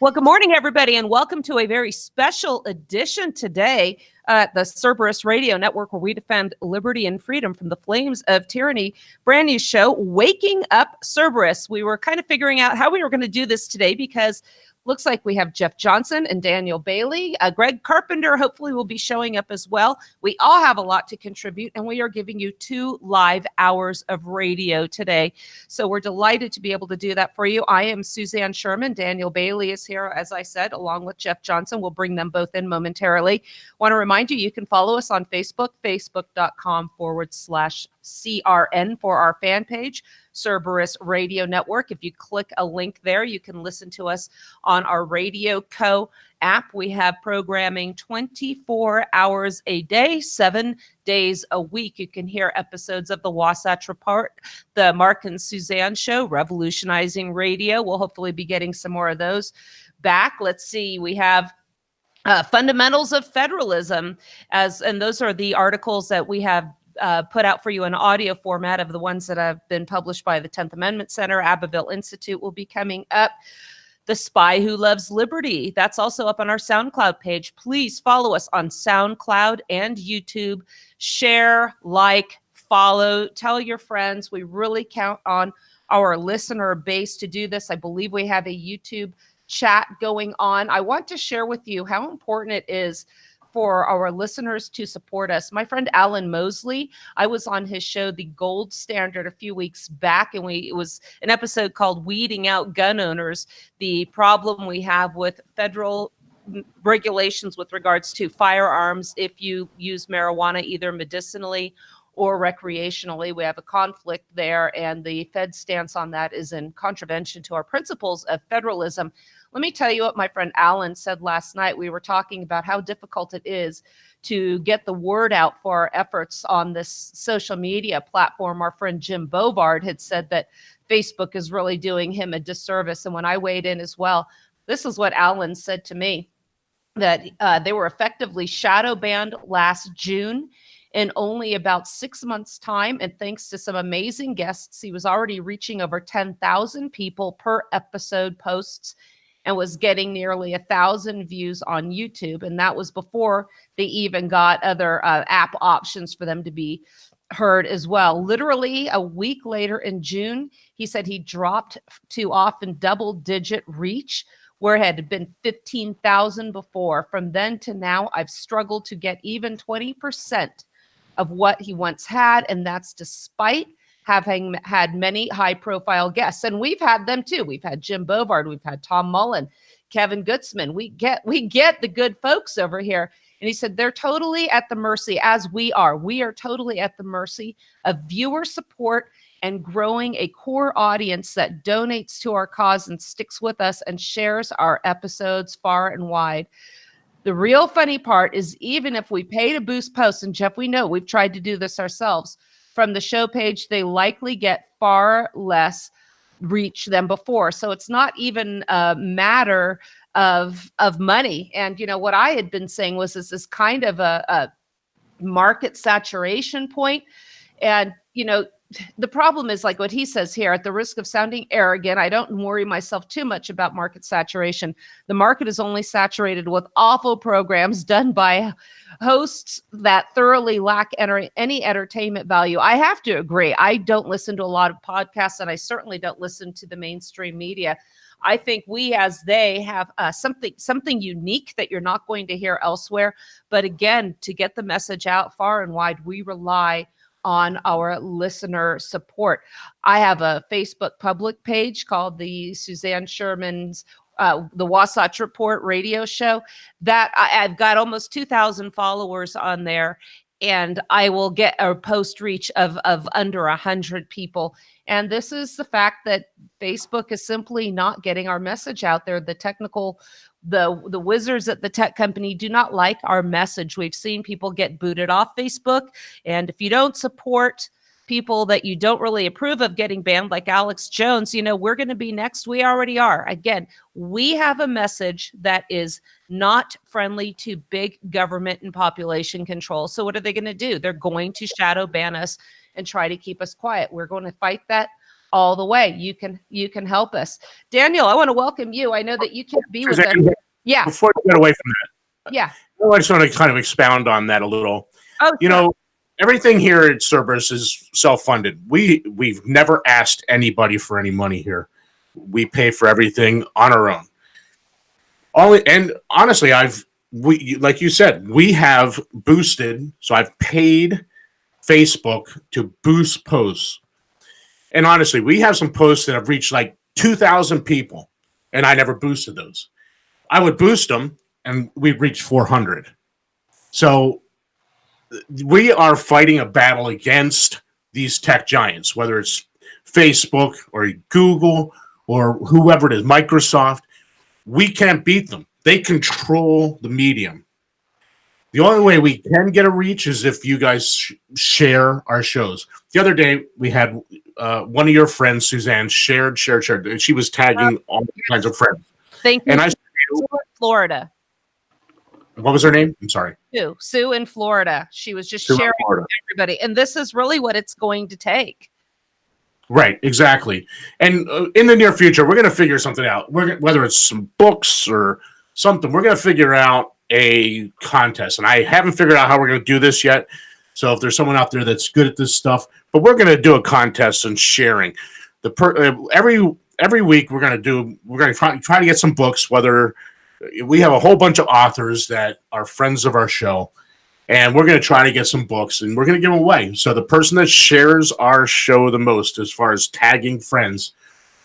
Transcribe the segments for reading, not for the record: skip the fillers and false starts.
Well, good morning, everybody, and welcome to a very special edition today at the Cerberus Radio Network, where we defend liberty and freedom from the flames of tyranny. Brand new show, Waking Up Cerberus. We were kind of figuring out how we were going to do this today because looks like we have Jeff Johnson and Daniel Bailey. Greg Carpenter hopefully will be showing up as well. We all have a lot to contribute, and we are giving you 2 live hours of radio today. So we're delighted to be able to do that for you. I am Suzanne Sherman. Daniel Bailey is here, as I said, along with Jeff Johnson. We'll bring them both in momentarily. Want to remind you, you can follow us on Facebook, facebook.com/CRN for our fan page, Cerberus Radio Network. If you click a link there, you can listen to us on our Radio Co app. We have programming 24 hours a day, 7 days a week. You can hear episodes of the Wasatch Report, the Mark and Suzanne Show, Revolutionizing Radio. We'll hopefully be getting some more of those back. Let's see. We have Fundamentals of Federalism, and those are the articles that we have put out for you in audio format of the ones that have been published by the 10th Amendment Center. Abbeville Institute will be coming up. The Spy Who Loves Liberty, that's also up on our SoundCloud page. Please follow us on SoundCloud and YouTube. Share, like, follow, tell your friends. We really count on our listener base to do this. I believe we have a YouTube chat going on. I want to share with you how important it is for our listeners to support us. My friend Alan Mosley, I was on his show, The Gold Standard, a few weeks back, and it was an episode called Weeding Out Gun Owners, the problem we have with federal regulations with regards to firearms if you use marijuana either medicinally or recreationally. We have a conflict there, and the Fed's stance on that is in contravention to our principles of federalism. Let me tell you what my friend Alan said last night. We were talking about how difficult it is to get the word out for our efforts on this social media platform. Our friend Jim Bovard had said that Facebook is really doing him a disservice. And when I weighed in as well, this is what Alan said to me, that they were effectively shadow banned last June in only about 6 months' time. And thanks to some amazing guests, he was already reaching over 10,000 people per episode posts and was getting nearly 1,000 views on YouTube. And that was before they even got other app options for them to be heard as well. Literally a week later in June, he said he dropped to often double-digit reach, where it had been 15,000 before. From then to now, I've struggled to get even 20% of what he once had, and that's despite having had many high-profile guests. And we've had them too. We've had Jim Bovard, we've had Tom Mullen, Kevin Gutzman. We get the good folks over here. And he said they're totally at the mercy, as we are. We are totally at the mercy of viewer support and growing a core audience that donates to our cause and sticks with us and shares our episodes far and wide. The real funny part is, even if we pay to boost posts, and Jeff, we know we've tried to do this ourselves, from the show page, they likely get far less reach than before. So it's not even a matter of money. And, you know, what I had been saying was this is kind of a market saturation point. And, you know, the problem is, like what he says here, at the risk of sounding arrogant, I don't worry myself too much about market saturation. The market is only saturated with awful programs done by hosts that thoroughly lack any entertainment value. I have to agree. I don't listen to a lot of podcasts, and I certainly don't listen to the mainstream media. I think we, as they, have something unique that you're not going to hear elsewhere. But again, to get the message out far and wide, we rely on our listener support. I have a Facebook public page called the Suzanne Sherman's the Wasatch Report radio show that I've got almost 2,000 followers on there, and I will get a post reach of under 100 people. And this is the fact that Facebook is simply not getting our message out there. The wizards at the tech company do not like our message. We've seen people get booted off Facebook. And if you don't support people that you don't really approve of getting banned, like Alex Jones, you know, we're going to be next. We already are. Again, we have a message that is not friendly to big government and population control. So what are they going to do? They're going to shadow ban us and try to keep us quiet. We're going to fight that all the way. You can help us. Daniel, I want to welcome you. I know that you can't be with us. Suzanne, Yeah. before you get away from that, Yeah. I just want to kind of expound on that a little. Oh, You sure. know, everything here at Cerberus is self-funded. We've never asked anybody for any money here. We pay for everything on our own. And honestly, we like you said, we have boosted. So I've paid Facebook to boost posts. And honestly, we have some posts that have reached like 2,000 people, and I never boosted those. I would boost them, and we'd reach 400. So we are fighting a battle against these tech giants, whether it's Facebook or Google or whoever it is, Microsoft. We can't beat them. They control the medium. The only way we can get a reach is if you guys share our shows. The other day, we had one of your friends, Suzanne, shared. She was tagging all kinds of friends. Thank you. And I, Sue in Florida. what was her name? I'm sorry. Sue in Florida. She was just Sue in sharing Florida. with everybody. And this is really what it's going to take. Right, exactly. And in the near future, we're going to figure something out. Whether it's some books or something, we're going to figure out a contest. And I haven't figured out how we're going to do this yet. So if there's someone out there that's good at this stuff, but we're going to do a contest and sharing. Every week we're going to try to get some books. Whether we have a whole bunch of authors that are friends of our show, and we're going to try to get some books, and we're going to give them away. So the person that shares our show the most, as far as tagging friends,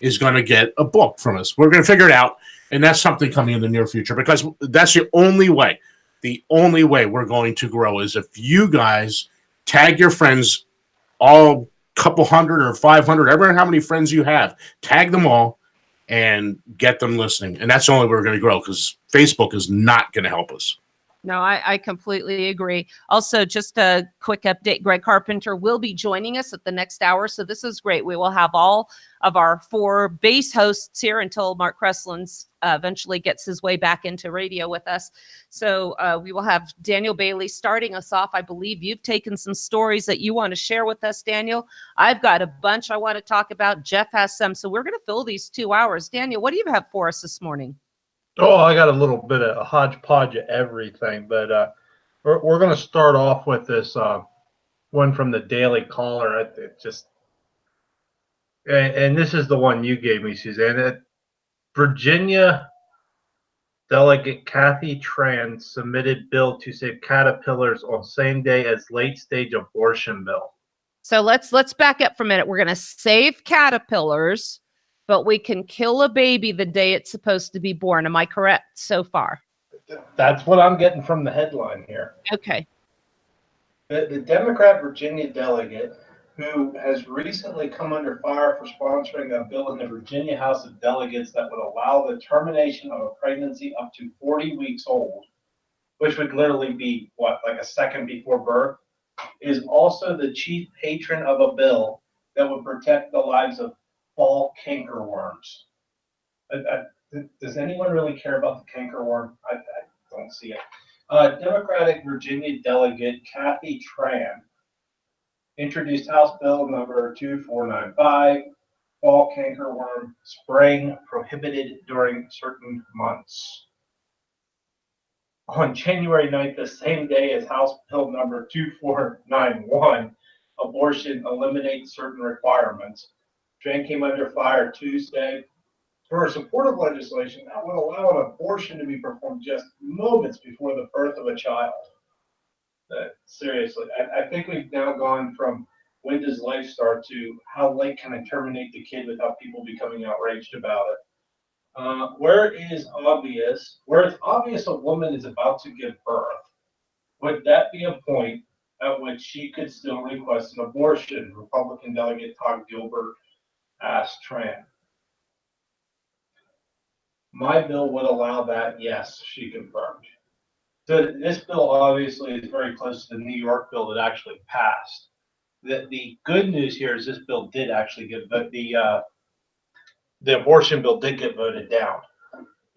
is going to get a book from us. We're going to figure it out, and that's something coming in the near future, because that's the only way. The only way we're going to grow is if you guys tag your friends, all couple hundred or 500, ever how many friends you have, tag them all and get them listening. And that's the only way we're going to grow, because Facebook is not going to help us. No, I completely agree. Also, just a quick update, Greg Carpenter will be joining us at the next hour. So this is great. We will have all of our 4 base hosts here until Mark Kreslins eventually gets his way back into radio with us. So we will have Daniel Bailey starting us off. I believe you've taken some stories that you want to share with us, Daniel. I've got a bunch I want to talk about. Jeff has some. So we're going to fill these 2 hours. Daniel, what do you have for us this morning? Oh, I got a little bit of a hodgepodge of everything, but we're going to start off with this one from the Daily Caller. And this is the one you gave me, Suzanne. Virginia Delegate Kathy Tran submitted bill to save caterpillars on same day as late stage abortion bill. So let's back up for a minute. We're going to save caterpillars, but we can kill a baby the day it's supposed to be born. Am I correct so far? That's what I'm getting from the headline here. Okay. The Democrat Virginia delegate, who has recently come under fire for sponsoring a bill in the Virginia House of Delegates that would allow the termination of a pregnancy up to 40 weeks old, which would literally be, like a second before birth, is also the chief patron of a bill that would protect the lives of fall cankerworms. Does anyone really care about the cankerworm? I don't see it. Democratic Virginia delegate Kathy Tran introduced House Bill number 2495, fall cankerworm spraying prohibited during certain months. On January 9th, the same day as House Bill number 2491, abortion eliminates certain requirements, Tran came under fire Tuesday for a supportive legislation that would allow an abortion to be performed just moments before the birth of a child. Seriously, I think we've now gone from when does life start to how late can I terminate the kid without people becoming outraged about it. Where it's obvious a woman is about to give birth, would that be a point at which she could still request an abortion? Republican delegate Todd Gilbert asked Tran. My bill would allow that, yes, she confirmed. So this bill obviously is very close to the New York bill that actually passed. The good news here is this bill did actually get the abortion bill did get voted down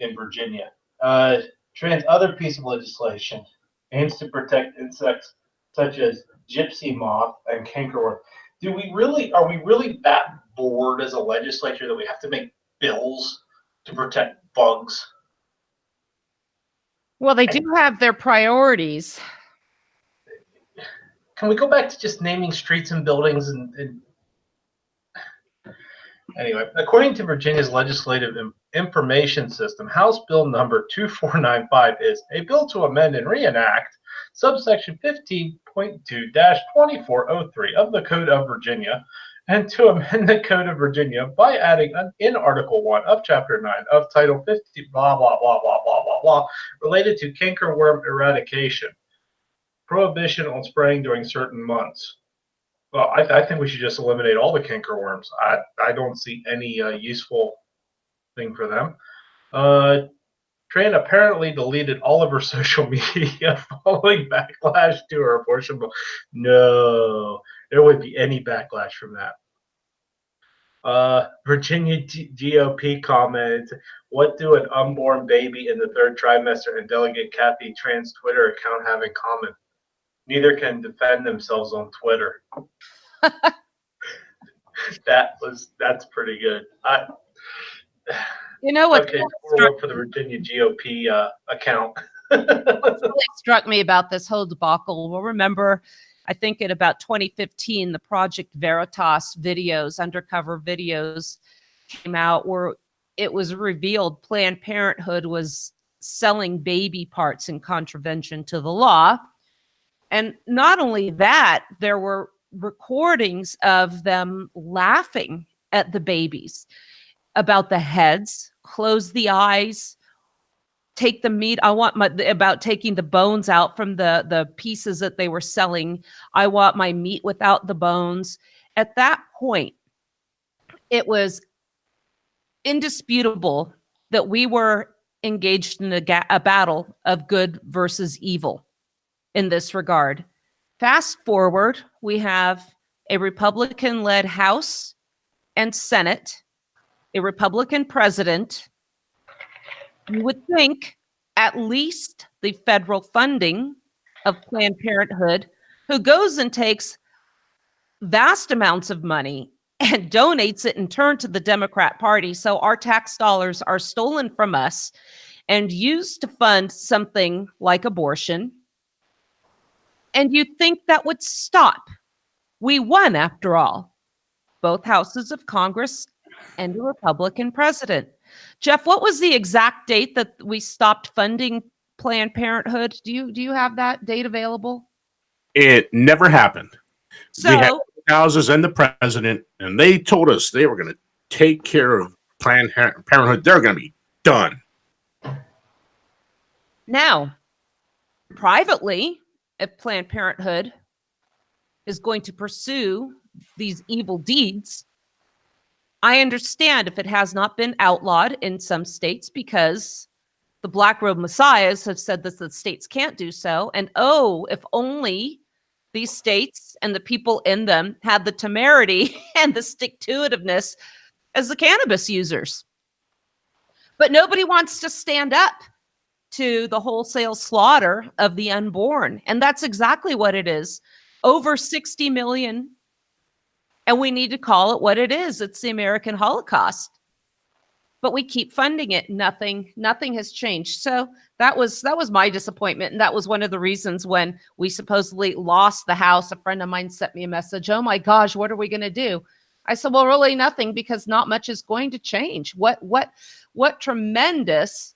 in Virginia. Tran's other piece of legislation aims to protect insects such as gypsy moth and cankerworm. Are we really that bored as a legislature that we have to make bills to protect bugs? Well, they do have their priorities. Can we go back to just naming streets and buildings Anyway, according to Virginia's legislative information system, House Bill number 2495 is a bill to amend and reenact subsection 15.2-2403 of the Code of Virginia, and to amend the Code of Virginia by adding in Article 1 of Chapter 9 of Title 50, blah, blah, blah, blah, blah, blah, blah, related to cankerworm eradication, prohibition on spraying during certain months. Well, I think we should just eliminate all the cankerworms. I don't see any useful thing for them. Tran apparently deleted all of her social media following backlash to her abortion bill. No, there wouldn't be any backlash from that. Virginia GOP comments, what do an unborn baby in the third trimester and Delegate Kathy Tran's Twitter account have in common? Neither can defend themselves on Twitter. That's pretty good. You know what? Okay, we'll look for the Virginia GOP account. What really struck me about this whole debacle, we'll remember, I think in about 2015, the Project Veritas videos, undercover videos, came out where it was revealed Planned Parenthood was selling baby parts in contravention to the law. And not only that, there were recordings of them laughing at the babies about the heads, close the eyes, take the meat. About taking the bones out from the pieces that they were selling. I want my meat without the bones. At that point, it was indisputable that we were engaged in a battle of good versus evil in this regard. Fast forward, we have a Republican-led House and Senate, a Republican president. You would think at least the federal funding of Planned Parenthood, who goes and takes vast amounts of money and donates it in turn to the Democrat Party. So our tax dollars are stolen from us and used to fund something like abortion. And you'd think that would stop. We won, after all, both houses of Congress and a Republican president. Jeff, what was the exact date that we stopped funding Planned Parenthood? Do you have that date available? It never happened. So, we had houses and the president, and they told us they were going to take care of Planned Parenthood. They're going to be done. Now, privately, if Planned Parenthood is going to pursue these evil deeds, I understand if it has not been outlawed in some states because the Black Robe Messiahs have said that the states can't do so. And if only these states and the people in them had the temerity and the stick-to-itiveness as the cannabis users. But nobody wants to stand up to the wholesale slaughter of the unborn. And that's exactly what it is. Over 60 million. And we need to call it what it is. It's the American Holocaust. But we keep funding it. Nothing has changed. So that was my disappointment. And that was one of the reasons when we supposedly lost the House. A friend of mine sent me a message. Oh my gosh, what are we going to do? I said, well, really nothing, because not much is going to change. What tremendous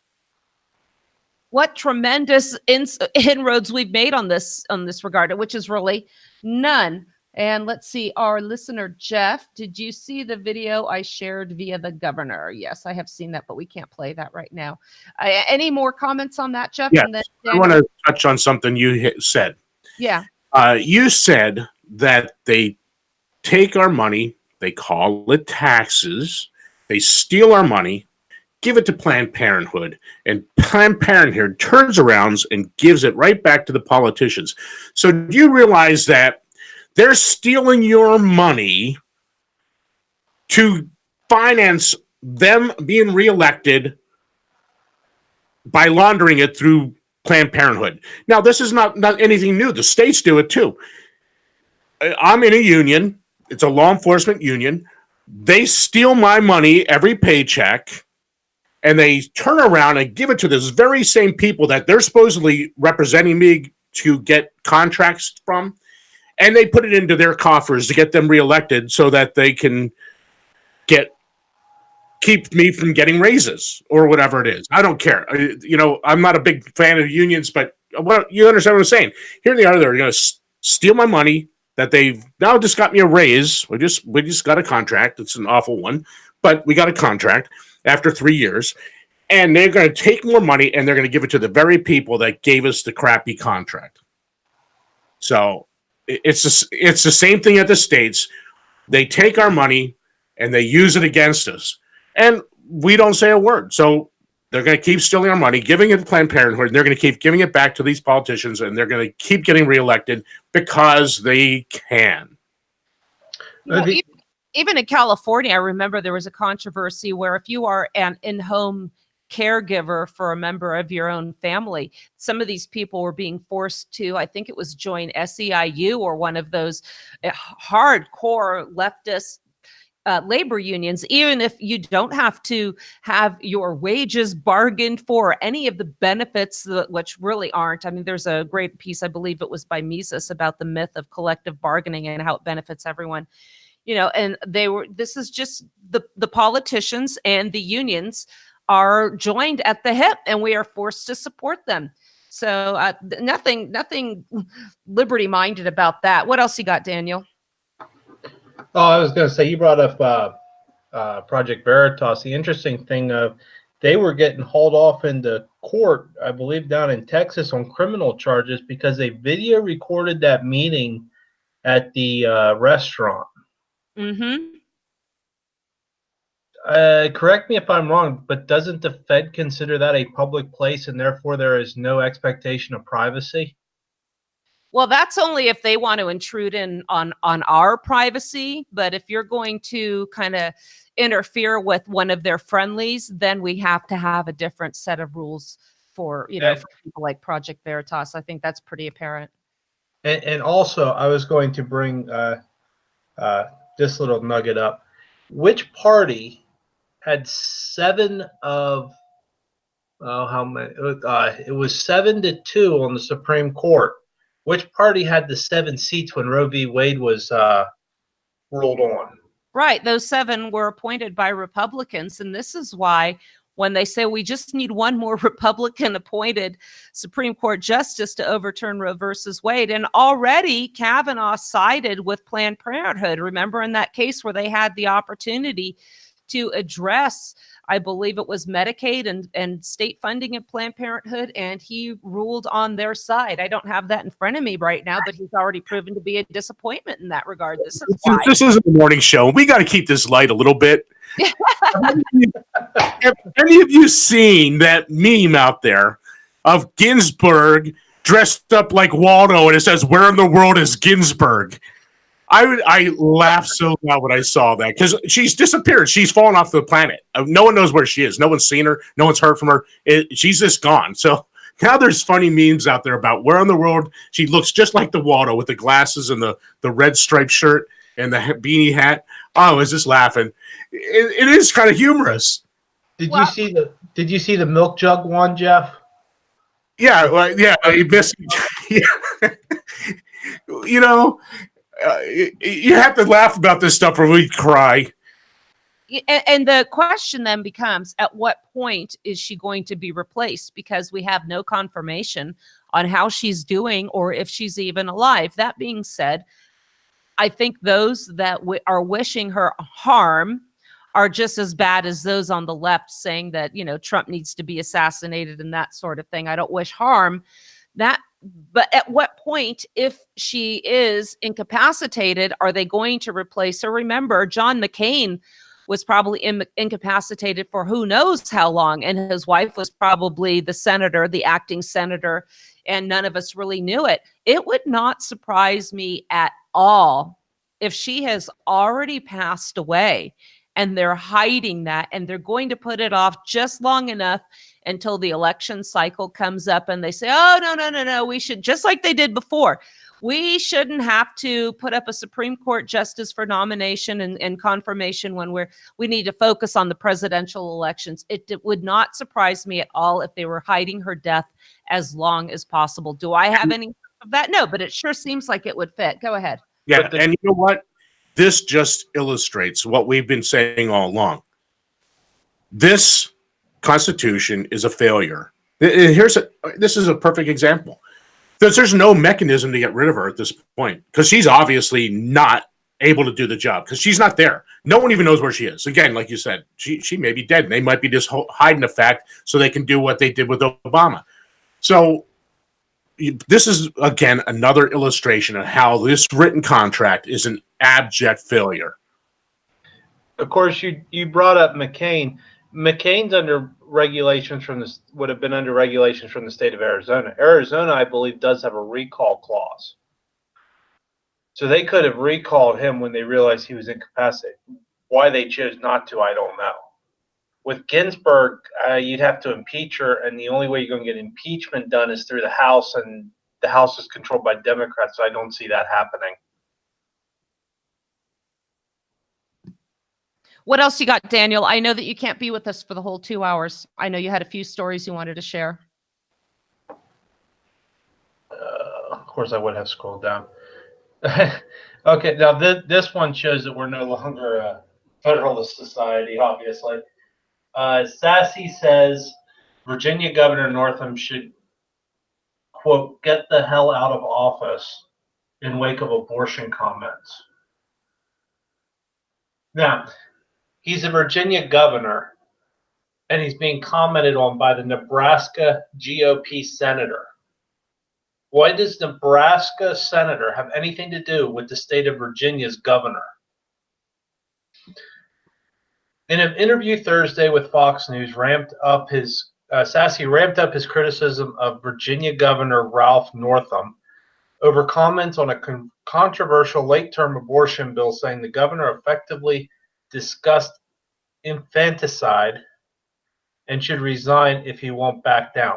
inroads we've made on this regard, which is really none. And let's see, our listener, Jeff, did you see the video I shared via the governor? Yes, I have seen that, but we can't play that right now. Any more comments on that, Jeff? Yes, And then I want to touch on something you said. Yeah. You said that they take our money, they call it taxes, they steal our money, give it to Planned Parenthood, and Planned Parenthood turns around and gives it right back to the politicians. So do you realize that they're stealing your money to finance them being reelected by laundering it through Planned Parenthood? Now, this is not anything new. The states do it too. I'm in a union. It's a law enforcement union. They steal my money every paycheck, and they turn around and give it to this very same people that they're supposedly representing me to get contracts from, and they put it into their coffers to get them reelected so that they can keep me from getting raises or whatever it is. I don't care. I'm not a big fan of unions, but you understand what I'm saying. Here they are. They're going to steal my money that they've now just got me a raise. We just got a contract. It's an awful one, but we got a contract after 3 years, and they're going to take more money and they're going to give it to the very people that gave us the crappy contract. So it's the same thing at the states. They take our money and they use it against us, and we don't say a word. So they're going to keep stealing our money, giving it to Planned Parenthood, and they're going to keep giving it back to these politicians, and they're going to keep getting reelected because they can. Even in California, I remember there was a controversy where if you are an in-home caregiver for a member of your own family, some of these people were being forced to, I think it was join SEIU or one of those hardcore leftist labor unions, even if you don't have to have your wages bargained for, any of the benefits, which really aren't. I mean, there's a great piece, I believe it was by Mises, about the myth of collective bargaining and how it benefits everyone. And this is just the politicians and the unions are joined at the hip, and we are forced to support them. So nothing liberty minded about that. What else you got, Daniel? Oh, I was going to say, you brought up Project Veritas. The interesting thing of they were getting hauled off into court, I believe, down in Texas on criminal charges because they video recorded that meeting at the restaurant. Mm-hmm. Correct me if I'm wrong, but doesn't the Fed consider that a public place and therefore there is no expectation of privacy? Well, that's only if they want to intrude on our privacy. But if you're going to kind of interfere with one of their friendlies, then we have to have a different set of rules for for people like Project Veritas. I think that's pretty apparent. And also, I was going to bring this little nugget up. Which party had 7 of how many? It was 7-2 on the Supreme Court. Which party had the 7 seats when Roe v. Wade was ruled on? Right. Those 7 were appointed by Republicans. And this is why when they say we just need one more Republican appointed Supreme Court justice to overturn Roe versus Wade. And already Kavanaugh sided with Planned Parenthood. Remember in that case where they had the opportunity to address, I believe it was Medicaid and state funding of Planned Parenthood, and he ruled on their side. I don't have that in front of me right now, but he's already proven to be a disappointment in that regard. This isn't a morning show. We got to keep this light a little bit. Have any of you seen that meme out there of Ginsburg dressed up like Waldo, and it says, "Where in the world is Ginsburg?" I laughed so loud when I saw that because she's disappeared. She's fallen off the planet. No one knows where she is. No one's seen her. No one's heard from her. She's just gone. So now there's funny memes out there about where in the world she looks just like the Waldo with the glasses and the red striped shirt and the beanie hat. Oh, I was just laughing. It is kind of humorous. Did you see the milk jug one, Jeff? Yeah, well, yeah. You missed. You have to laugh about this stuff or we cry. And the question then becomes, at what point is she going to be replaced? Because we have no confirmation on how she's doing or if she's even alive. That being said, I think those that are wishing her harm are just as bad as those on the left saying that, Trump needs to be assassinated and that sort of thing. I don't wish harm. But at what point, if she is incapacitated, are they going to replace her? Remember, John McCain was probably incapacitated for who knows how long, and his wife was probably the acting senator, and none of us really knew it. It would not surprise me at all if she has already passed away and they're hiding that, and they're going to put it off just long enough until the election cycle comes up and they say, oh, no, we should, just like they did before. We shouldn't have to put up a Supreme Court justice for nomination and confirmation when we need to focus on the presidential elections. It would not surprise me at all if they were hiding her death as long as possible. Do I have any of that? No, but it sure seems like it would fit. Go ahead. Yeah, and you know what? This just illustrates what we've been saying all along. This Constitution is a failure. This is a perfect example. There's no mechanism to get rid of her at this point because she's obviously not able to do the job because she's not there. No one even knows where she is. Again, like you said, she may be dead. And they might be just hiding the fact so they can do what they did with Obama. So this is, again, another illustration of how this written contract is an abject failure. Of course, you brought up McCain. McCain's under regulations would have been under regulations from the state of Arizona. Arizona, I believe, does have a recall clause. So they could have recalled him when they realized he was incapacitated. Why they chose not to, I don't know. With Ginsburg, you'd have to impeach her, and the only way you're going to get impeachment done is through the House, and the House is controlled by Democrats, so I don't see that happening. What else you got, Daniel? I know that you can't be with us for the whole 2 hours. I know you had a few stories you wanted to share. Of course, I would have scrolled down. Okay, now this one shows that we're no longer a Federalist Society, obviously. Sassy says Virginia Governor Northam should, quote, get the hell out of office in wake of abortion comments. Now, he's a Virginia governor, and he's being commented on by the Nebraska GOP senator. Why does Nebraska senator have anything to do with the state of Virginia's governor? In an interview Thursday with Fox News, Sassy ramped up his criticism of Virginia Governor Ralph Northam over comments on a controversial late-term abortion bill, saying the governor effectively discussed infanticide and should resign if he won't back down.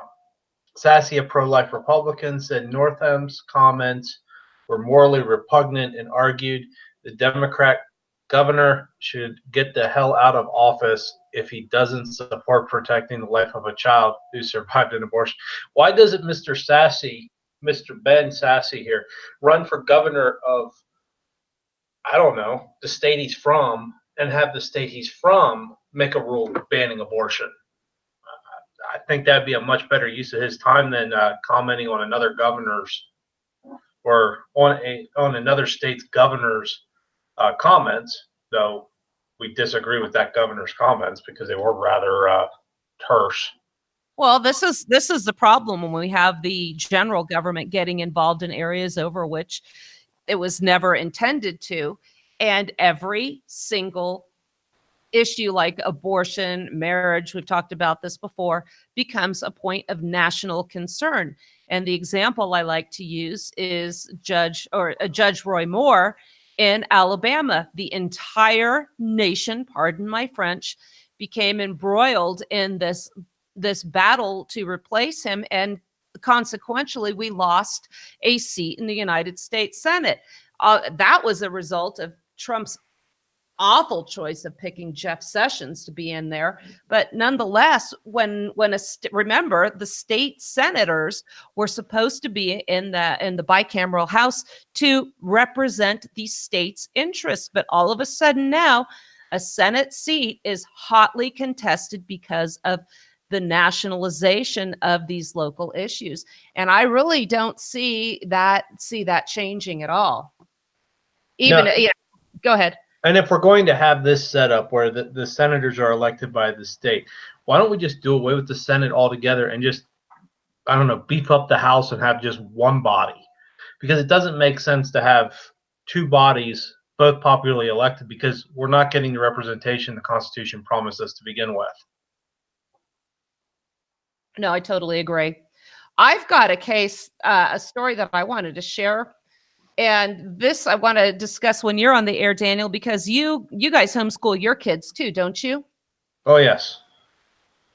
Sassy, a pro-life Republican, said Northam's comments were morally repugnant and argued the Democrat governor should get the hell out of office if he doesn't support protecting the life of a child who survived an abortion. Why doesn't Mr. Ben Sassy here, run for governor of, I don't know, the state he's from, and have the state he's from make a rule banning abortion? I think that'd be a much better use of his time than commenting on another governor's or on another state's governor's comments, though we disagree with that governor's comments because they were rather terse. Well, this is the problem when we have the general government getting involved in areas over which it was never intended to, and every single issue like abortion, marriage, we've talked about this before, becomes a point of national concern. And the example I like to use is Judge Roy Moore in Alabama. The entire nation, pardon my French, became embroiled in this battle to replace him, and consequentially we lost a seat in the United States Senate. That was a result of Trump's awful choice of picking Jeff Sessions to be in there. But nonetheless, remember, the state senators were supposed to be in the bicameral House to represent the state's interests. But all of a sudden now, a Senate seat is hotly contested because of the nationalization of these local issues. And I really don't see that changing at all. Go ahead. And if we're going to have this set up where the senators are elected by the state, why don't we just do away with the Senate altogether and just, I don't know, beef up the House and have just one body? Because it doesn't make sense to have two bodies, both popularly elected, because we're not getting the representation the Constitution promised us to begin with. No, I totally agree. I've got a story that I wanted to share. And this I want to discuss when you're on the air, Daniel, because you guys homeschool your kids too, don't you? Oh, yes.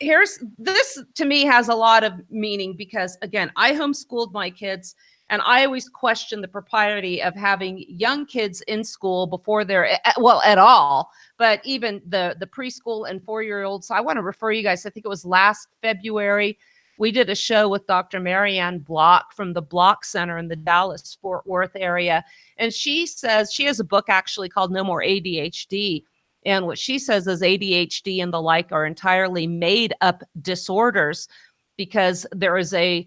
This to me has a lot of meaning because, again, I homeschooled my kids And I always question the propriety of having young kids in school before they're, well, at all, but even the preschool and 4-year-olds. So I want to refer you guys, I think it was last February, we did a show with Dr. Marianne Block from the Block Center in the Dallas-Fort Worth area. And she says, she has a book actually called No More ADHD. And what she says is ADHD and the like are entirely made up disorders, because there is a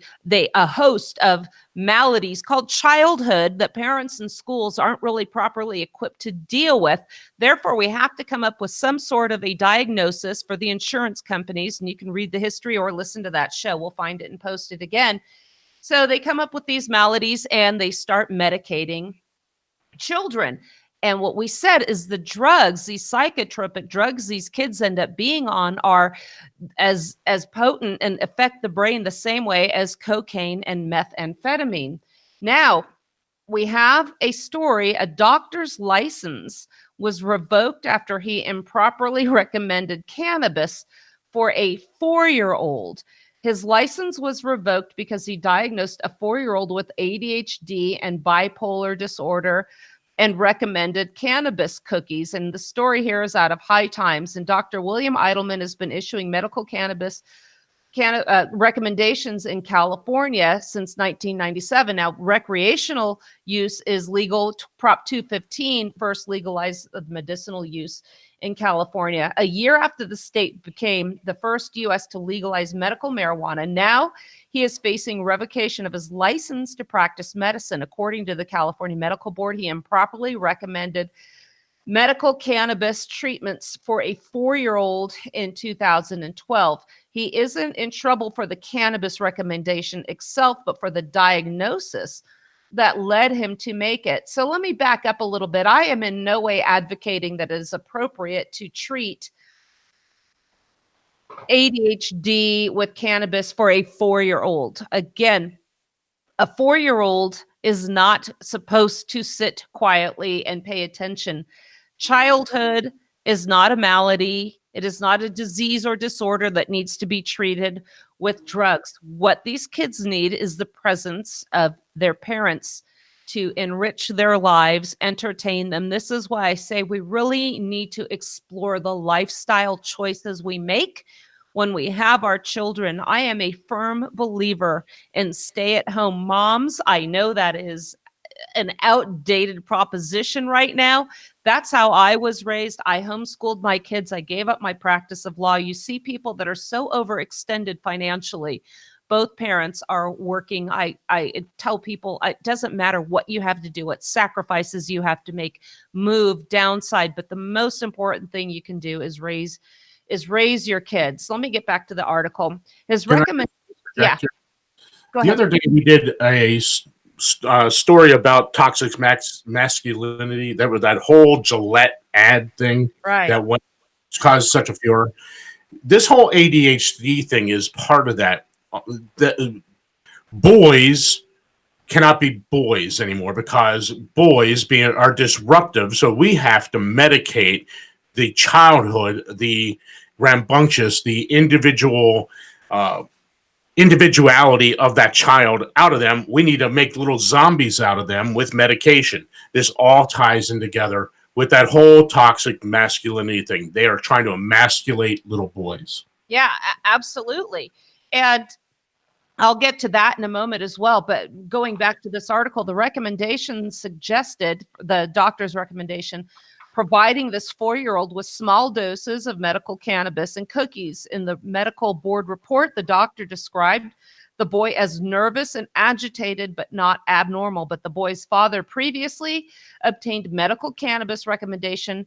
host of maladies called childhood that parents and schools aren't really properly equipped to deal with. Therefore, we have to come up with some sort of a diagnosis for the insurance companies. And you can read the history or listen to that show. We'll find it and post it again. So they come up with these maladies and they start medicating children. And what we said is the drugs, these psychotropic drugs these kids end up being on, are as potent and affect the brain the same way as cocaine and methamphetamine. Now, we have a story. A doctor's license was revoked after he improperly recommended cannabis for a 4-year-old. His license was revoked because he diagnosed a 4-year-old with ADHD and bipolar disorder and recommended cannabis cookies. And the story here is out of High Times. And Dr. William Eidelman has been issuing medical cannabis recommendations in California since 1997. Now, recreational use is legal. Prop 215 first legalized medicinal use in California a year after the state became the first U.S. to legalize medical marijuana. Now he is facing revocation of his license to practice medicine. According to the California Medical Board, he improperly recommended medical cannabis treatments for a 4-year-old in 2012. He isn't in trouble for the cannabis recommendation itself, but for the diagnosis that led him to make it. So let me back up a little bit. I am in no way advocating that it is appropriate to treat ADHD with cannabis for a 4-year-old. Again, a 4-year-old is not supposed to sit quietly and pay attention. Childhood is not a malady. It is not a disease or disorder that needs to be treated with drugs. What these kids need is the presence of their parents to enrich their lives, entertain them. This is why I say we really need to explore the lifestyle choices we make when we have our children. I am a firm believer in stay-at-home moms. I know that is an outdated proposition right now. That's how I was raised. I homeschooled my kids. I gave up my practice of law. You see people that are so overextended financially. Both parents are working. I tell people it doesn't matter what you have to do, what sacrifices you have to make, move, downside. But the most important thing you can do is raise your kids. Let me get back to the article. His recommendation. Yeah. Go ahead. The other day we did a story about toxic masculinity. That was that whole Gillette ad thing, right, that caused such a furor. This whole ADHD thing is part of that. Boys cannot be boys anymore because boys are disruptive. So we have to medicate the childhood, the rambunctious, the individuality of that child out of them. We need to make little zombies out of them with medication. This all ties in together with that whole toxic masculinity thing. They are trying to emasculate little boys. Yeah, absolutely. And I'll get to that in a moment as well. But going back to this article, the recommendation suggested, the doctor's recommendation, providing this 4-year-old with small doses of medical cannabis and cookies. In the medical board report, the doctor described the boy as nervous and agitated, but not abnormal. But the boy's father previously obtained medical cannabis recommendation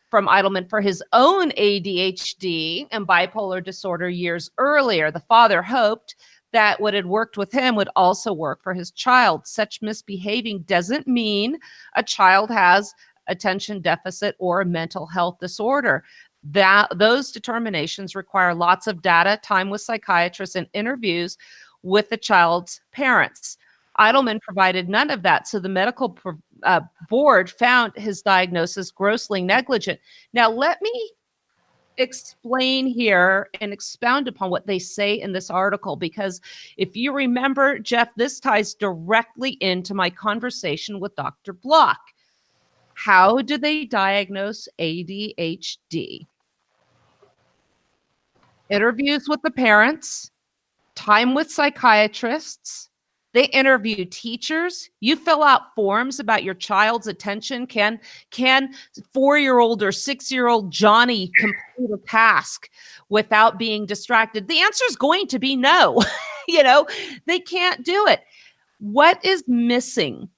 from Eidelman for his own ADHD and bipolar disorder years earlier. The father hoped that what had worked with him would also work for his child. Such misbehaving doesn't mean a child has attention deficit or a mental health disorder. Those determinations require lots of data, time with psychiatrists, and interviews with the child's parents. Eidelman provided none of that, so the medical board found his diagnosis grossly negligent. Now, let me explain here and expound upon what they say in this article, because if you remember, Jeff, this ties directly into my conversation with Dr. Block. How do they diagnose ADHD? Interviews with the parents, time with psychiatrists. They interview teachers. You fill out forms about your child's attention. Can 4-year-old or 6-year-old Johnny complete a task without being distracted? The answer is going to be no. They can't do it. What is missing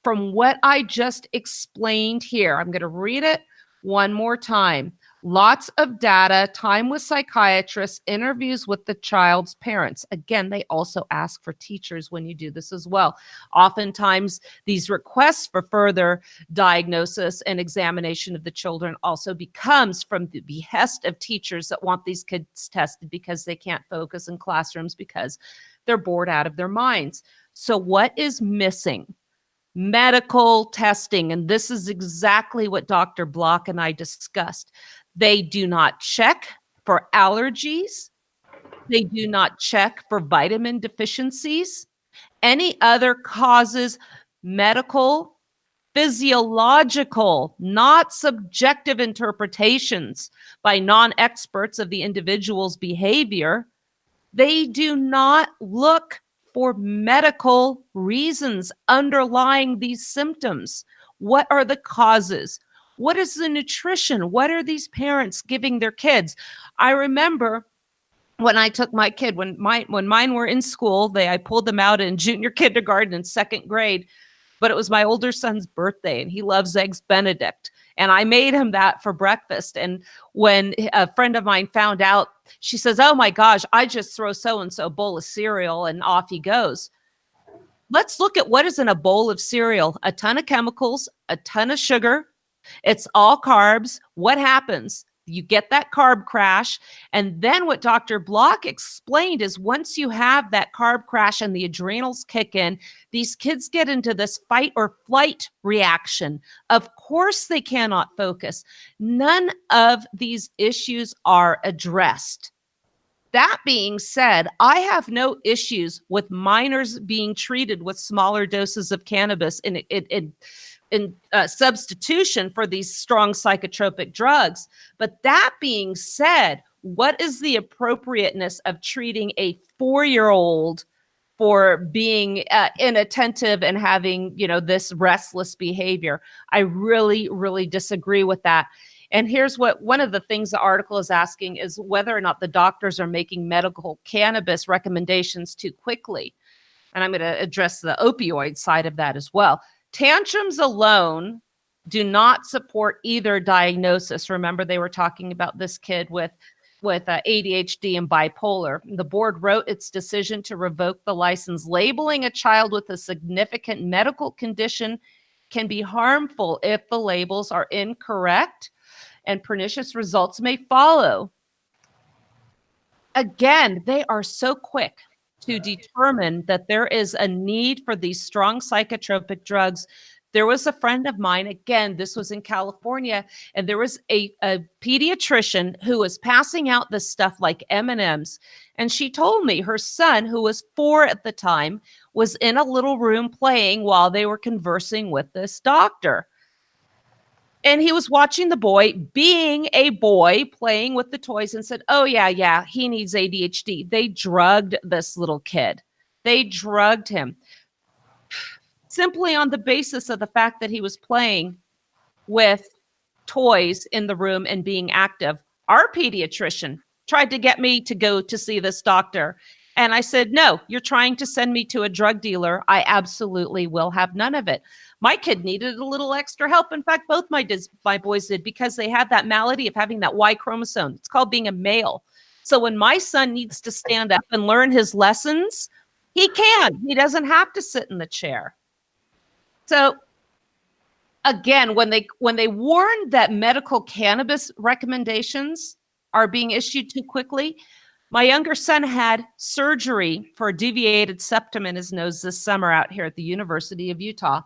from what I just explained here? I'm going to read it one more time. Lots of data, time with psychiatrists, interviews with the child's parents. Again, they also ask for teachers when you do this as well. Oftentimes, these requests for further diagnosis and examination of the children also becomes from the behest of teachers that want these kids tested because they can't focus in classrooms because they're bored out of their minds. So what is missing? Medical testing. And this is exactly what Dr. Block and I discussed. They do not check for allergies. They do not check for vitamin deficiencies, any other causes, medical, physiological, not subjective interpretations by non-experts of the individual's behavior. They do not look for medical reasons underlying these symptoms. What are the causes? What is the nutrition? What are these parents giving their kids? I remember when I took my kid, when mine were in school, I pulled them out in junior kindergarten and second grade, but it was my older son's birthday and he loves Eggs Benedict. And I made him that for breakfast. And when a friend of mine found out, she says, "Oh my gosh, I just throw so-and-so a bowl of cereal," and off he goes. Let's look at what is in a bowl of cereal. A ton of chemicals, a ton of sugar. It's all carbs. What happens? You get that carb crash. And then what Dr. Block explained is once you have that carb crash and the adrenals kick in, these kids get into this fight or flight reaction. Of course, they cannot focus. None of these issues are addressed. That being said, I have no issues with minors being treated with smaller doses of cannabis in substitution for these strong psychotropic drugs. But that being said, what is the appropriateness of treating a 4-year-old for being inattentive and having, this restless behavior? I really, really disagree with that. And here's what one of the things the article is asking is whether or not the doctors are making medical cannabis recommendations too quickly. And I'm going to address the opioid side of that as well. Tantrums alone do not support either diagnosis. Remember, they were talking about this kid with ADHD and bipolar. The board wrote its decision to revoke the license. Labeling a child with a significant medical condition can be harmful if the labels are incorrect, and pernicious results may follow. Again, they are so quick to determine that there is a need for these strong psychotropic drugs. There was a friend of mine, again, this was in California, and there was a pediatrician who was passing out this stuff like M&Ms. And she told me her son, who was 4 at the time, was in a little room playing while they were conversing with this doctor. And he was watching the boy, being a boy, playing with the toys, and said, "Oh, yeah, he needs ADHD." They drugged this little kid. They drugged him simply on the basis of the fact that he was playing with toys in the room and being active. Our pediatrician tried to get me to go to see this doctor. And I said, "No, you're trying to send me to a drug dealer. I absolutely will have none of it." My kid needed a little extra help. In fact, both my boys did, because they had that malady of having that Y chromosome. It's called being a male. So when my son needs to stand up and learn his lessons, he can. He doesn't have to sit in the chair. So again, when they warned that medical cannabis recommendations are being issued too quickly, my younger son had surgery for a deviated septum in his nose this summer out here at the University of Utah.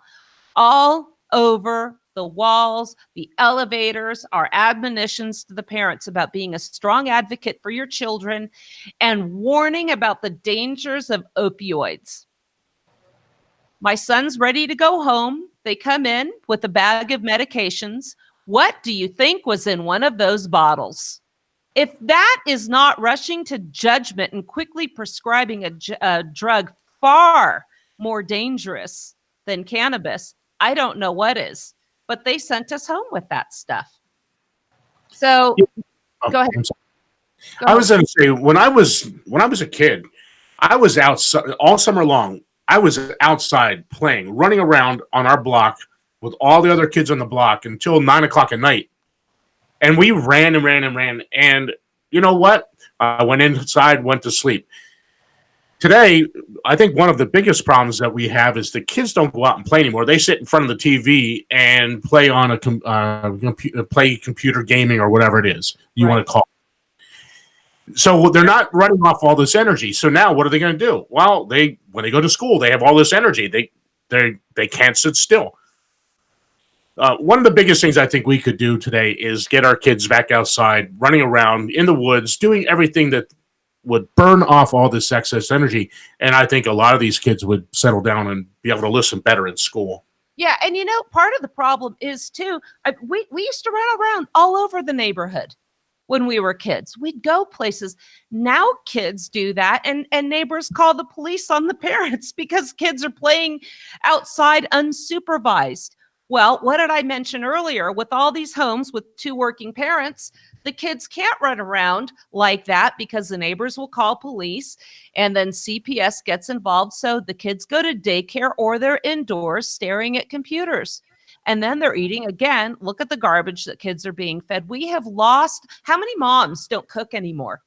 All over the walls, the elevators, our admonitions to the parents about being a strong advocate for your children and warning about the dangers of opioids. My son's ready to go home. They come in with a bag of medications. What do you think was in one of those bottles? If that is not rushing to judgment and quickly prescribing a drug far more dangerous than cannabis, I don't know what is. But they sent us home with that stuff. So go ahead. I was going to say when I was a kid, I was outside all summer long. I was outside playing, running around on our block with all the other kids on the block until 9 o'clock at night, and we ran and ran and ran. And you know what? I went inside, went to sleep. Today, I think one of the biggest problems that we have is the kids don't go out and play anymore. They sit in front of the TV and play on play computer gaming or whatever it is you want to call it. So they're not running off all this energy. So now what are they going to do? Well, when they go to school, they have all this energy. They can't sit still. One of the biggest things I think we could do today is get our kids back outside, running around in the woods, doing everything that would burn off all this excess energy. And I think a lot of these kids would settle down and be able to listen better in school. Yeah. And part of the problem is too, we used to run around all over the neighborhood when we were kids. We'd go places. Now kids do that, and neighbors call the police on the parents because kids are playing outside unsupervised. Well, what did I mention earlier? With all these homes with two working parents, the kids can't run around like that because the neighbors will call police and then CPS gets involved. So the kids go to daycare or they're indoors staring at computers. And then they're eating again. Look at the garbage that kids are being fed. We have lost. How many moms don't cook anymore?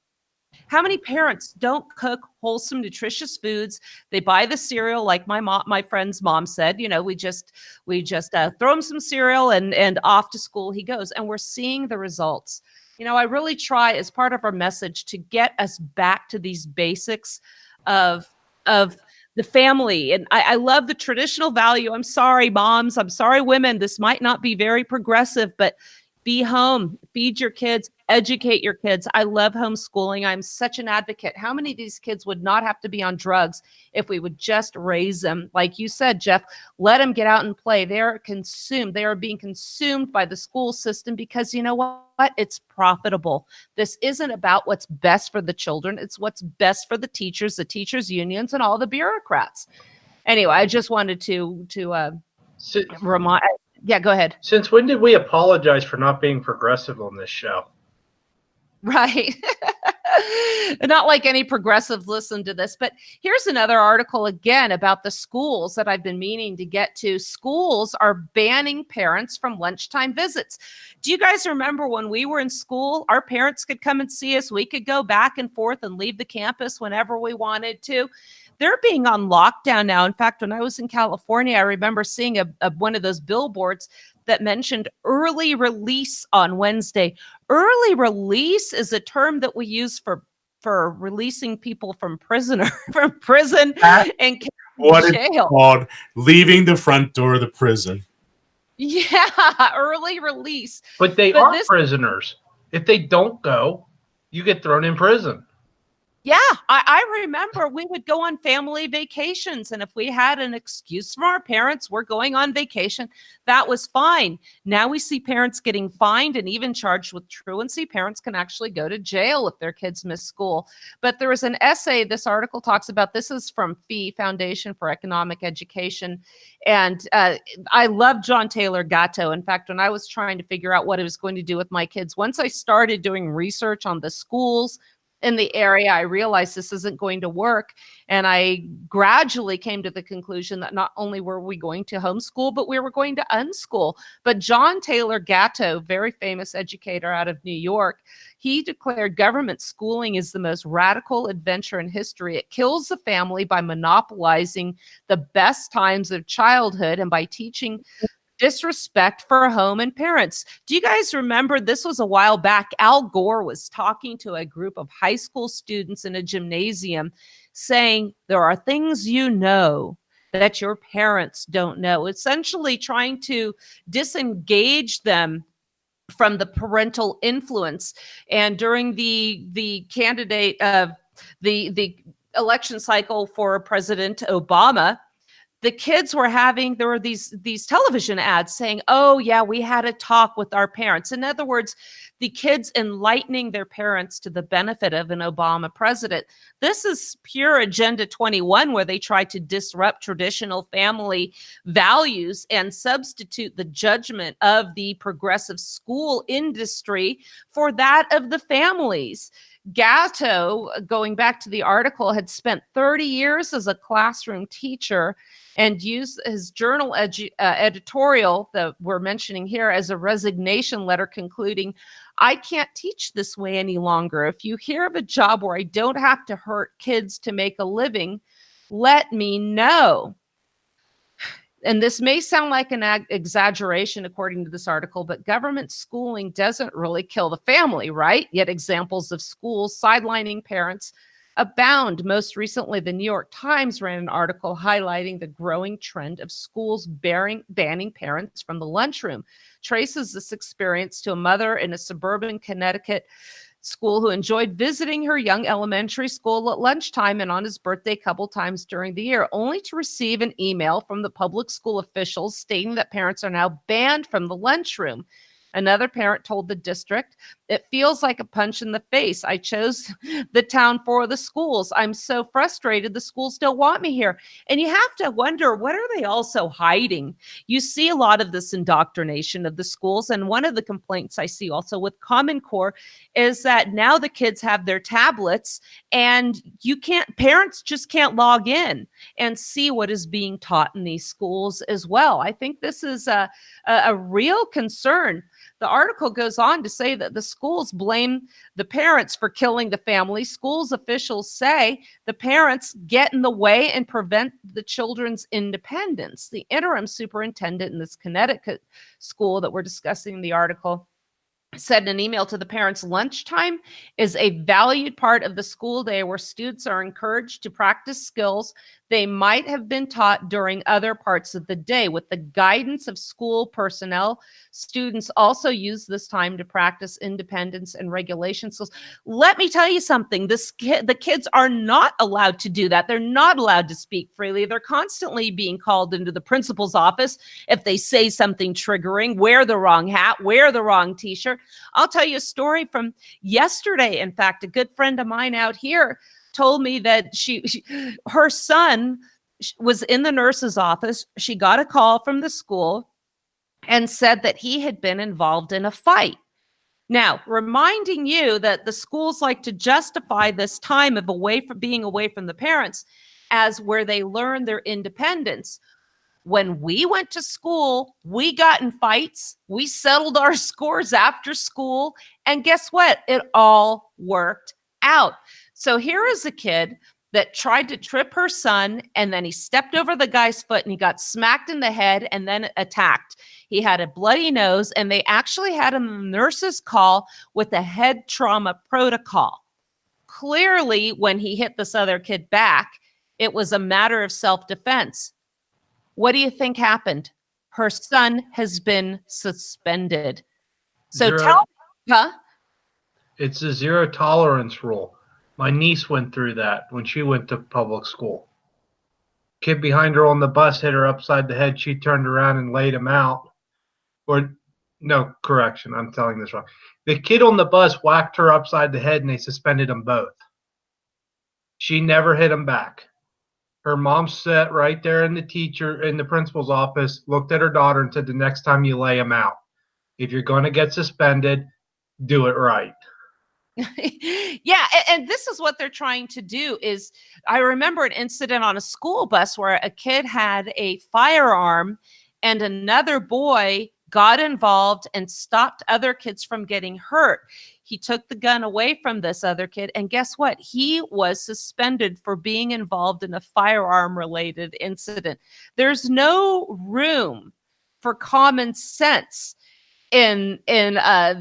How many parents don't cook wholesome, nutritious foods? They buy the cereal, like my friend's mom said. We just throw him some cereal and off to school he goes. And we're seeing the results. I really try as part of our message to get us back to these basics of the family. And I love the traditional value. I'm sorry, moms. I'm sorry, women. This might not be very progressive, but be home, feed your kids, educate your kids. I love homeschooling. I'm such an advocate. How many of these kids would not have to be on drugs if we would just raise them? Like you said, Jeff, let them get out and play. They are consumed. They are being consumed by the school system because you know what? It's profitable. This isn't about what's best for the children. It's what's best for the teachers unions, and all the bureaucrats. Anyway, I just wanted to remind. Yeah, go ahead. Since when did we apologize for not being progressive on this show? Right. Not like any progressives listen to this, but here's another article again about the schools that I've been meaning to get to. Schools are banning parents from lunchtime visits. Do you guys remember when we were in school, our parents could come and see us. We could go back and forth and leave the campus whenever we wanted to. They're being on lockdown now. In fact, when I was in California, I remember seeing one of those billboards that mentioned early release on Wednesday. Early release is a term that we use for releasing people from prison and what jail. It's called leaving the front door of the prison. Yeah, early release. But they are prisoners. If they don't go, you get thrown in prison. Yeah, I remember we would go on family vacations, and if we had an excuse from our parents, we're going on vacation, that was fine. Now we see parents getting fined and even charged with truancy. Parents can actually go to jail if their kids miss school. But there was an essay, this article talks about, this is from FEE, Foundation for Economic Education, and I love John Taylor Gatto. In fact, when I was trying to figure out what I was going to do with my kids, once I started doing research on the schools in the area, I realized this isn't going to work. And I gradually came to the conclusion that not only were we going to homeschool, but we were going to unschool. But John Taylor Gatto, very famous educator out of New York, he declared government schooling is the most radical adventure in history. It kills the family by monopolizing the best times of childhood and by teaching disrespect for home and parents. Do you guys remember, this was a while back, Al Gore was talking to a group of high school students in a gymnasium saying, there are things you know that your parents don't know, essentially trying to disengage them from the parental influence. And during the candidate the election cycle for President Obama, the kids were having, there were these television ads saying, oh yeah, we had a talk with our parents. In other words, the kids enlightening their parents to the benefit of an Obama president. This is pure Agenda 21, where they try to disrupt traditional family values and substitute the judgment of the progressive school industry for that of the families. Gatto, going back to the article, had spent 30 years as a classroom teacher and used his journal editorial that we're mentioning here as a resignation letter, concluding, I can't teach this way any longer. If you hear of a job where I don't have to hurt kids to make a living, let me know. And this may sound like an exaggeration according to this article, but government schooling doesn't really kill the family, right? Yet examples of schools sidelining parents abound. Most recently, the New York Times ran an article highlighting the growing trend of schools banning parents from the lunchroom. Traces this experience to a mother in a suburban Connecticut school who enjoyed visiting her young elementary school at lunchtime and on his birthday a couple times during the year, only to receive an email from the public school officials stating that parents are now banned from the lunchroom. Another parent told the district, it feels like a punch in the face. I chose the town for the schools. I'm so frustrated. The schools don't want me here. And you have to wonder, what are they also hiding? You see a lot of this indoctrination of the schools. And one of the complaints I see also with Common Core is that now the kids have their tablets and parents just can't log in and see what is being taught in these schools as well. I think this is a real concern. The article goes on to say that the schools blame the parents for killing the family. Schools officials say the parents get in the way and prevent the children's independence. The interim superintendent in this Connecticut school that we're discussing in the article said in an email to the parents, lunchtime is a valued part of the school day where students are encouraged to practice skills they might have been taught during other parts of the day. With the guidance of school personnel, students also use this time to practice independence and regulation skills. Let me tell you something. The kids are not allowed to do that. They're not allowed to speak freely. They're constantly being called into the principal's office if they say something triggering, wear the wrong hat, wear the wrong t-shirt. I'll tell you a story from yesterday. In fact, a good friend of mine out here told me that her son was in the nurse's office. She got a call from the school and said that he had been involved in a fight. Now, reminding you that the schools like to justify this time of being away from the parents as where they learn their independence. When we went to school, we got in fights. We settled our scores after school. And guess what? It all worked out. So here is a kid that tried to trip her son, and then he stepped over the guy's foot and he got smacked in the head and then attacked. He had a bloody nose, and they actually had him on the nurse's call with a head trauma protocol. Clearly, when he hit this other kid back, it was a matter of self-defense. What do you think happened? Her son has been suspended. So It's a zero tolerance rule. My niece went through that when she went to public school. Kid behind her on the bus hit her upside the head. She turned around and laid him out. Or, no, correction, I'm telling this wrong. The kid on the bus whacked her upside the head and they suspended them both. She never hit him back. Her mom sat right there in the principal's office, looked at her daughter and said, the next time you lay him out, if you're going to get suspended, do it right. Yeah, and this is what they're trying to do. Is I remember an incident on a school bus where a kid had a firearm and another boy got involved and stopped other kids from getting hurt. He took the gun away from this other kid, and guess what? He was suspended for being involved in a firearm-related incident. There's no room for common sense. in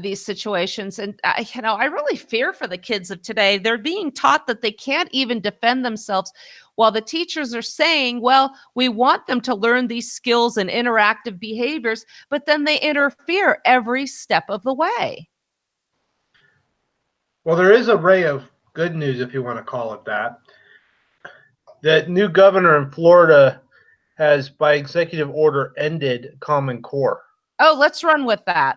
these situations. And I really fear for the kids of today. They're being taught that they can't even defend themselves, while the teachers are saying, well, we want them to learn these skills and interactive behaviors, but then they interfere every step of the way. Well, there is a ray of good news, if you want to call it that. The new governor in Florida has, by executive order, ended Common Core. Oh, let's run with that.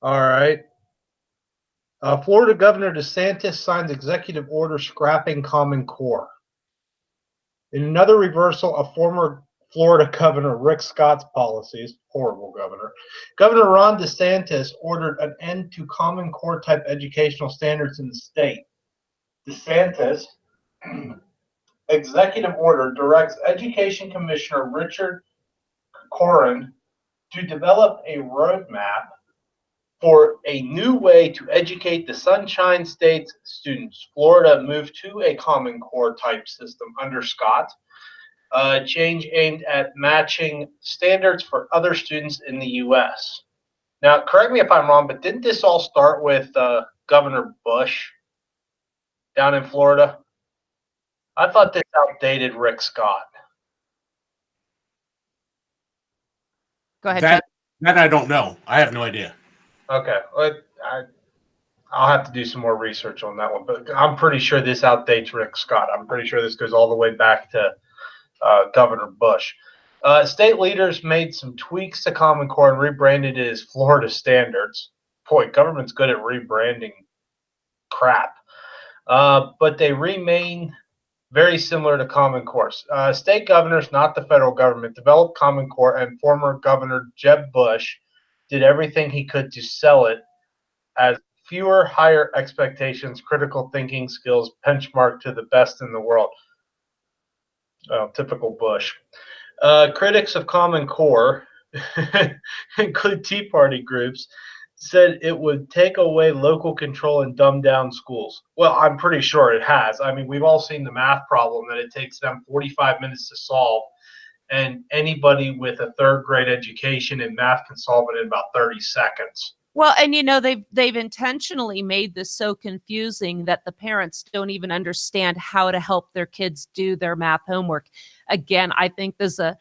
All right. Florida Governor DeSantis signs executive order scrapping Common Core. In another reversal of former Florida Governor Rick Scott's policies, horrible governor, Governor Ron DeSantis ordered an end to Common Core type educational standards in the state. DeSantis' executive order directs Education Commissioner Richard Corrin to develop a roadmap for a new way to educate the Sunshine State's students. Florida moved to a Common Core type system under Scott. Change aimed at matching standards for other students in the U.S. Now, correct me if I'm wrong, but didn't this all start with Governor Bush down in Florida? I thought this outdated Rick Scott. Go ahead. That I don't know. I have no idea. Okay, I'll have to do some more research on that one, but I'm pretty sure this outdates Rick Scott. I'm pretty sure this goes all the way back to Governor Bush. State leaders made some tweaks to Common Core and rebranded it as Florida Standards. Boy, government's good at rebranding crap. But they remain very similar to Common Core. State governors, not the federal government, developed Common Core, and former Governor Jeb Bush did everything he could to sell it as fewer, higher expectations, critical thinking skills, benchmarked to the best in the world. Typical Bush. Critics of Common Core, include Tea Party groups, said it would take away local control and dumb down schools. Well, I'm pretty sure it has. I mean, we've all seen the math problem that it takes them 45 minutes to solve, and anybody with a third grade education in math can solve it in about 30 seconds. Well, and they've intentionally made this so confusing that the parents don't even understand how to help their kids do their math homework. Again, I think there's a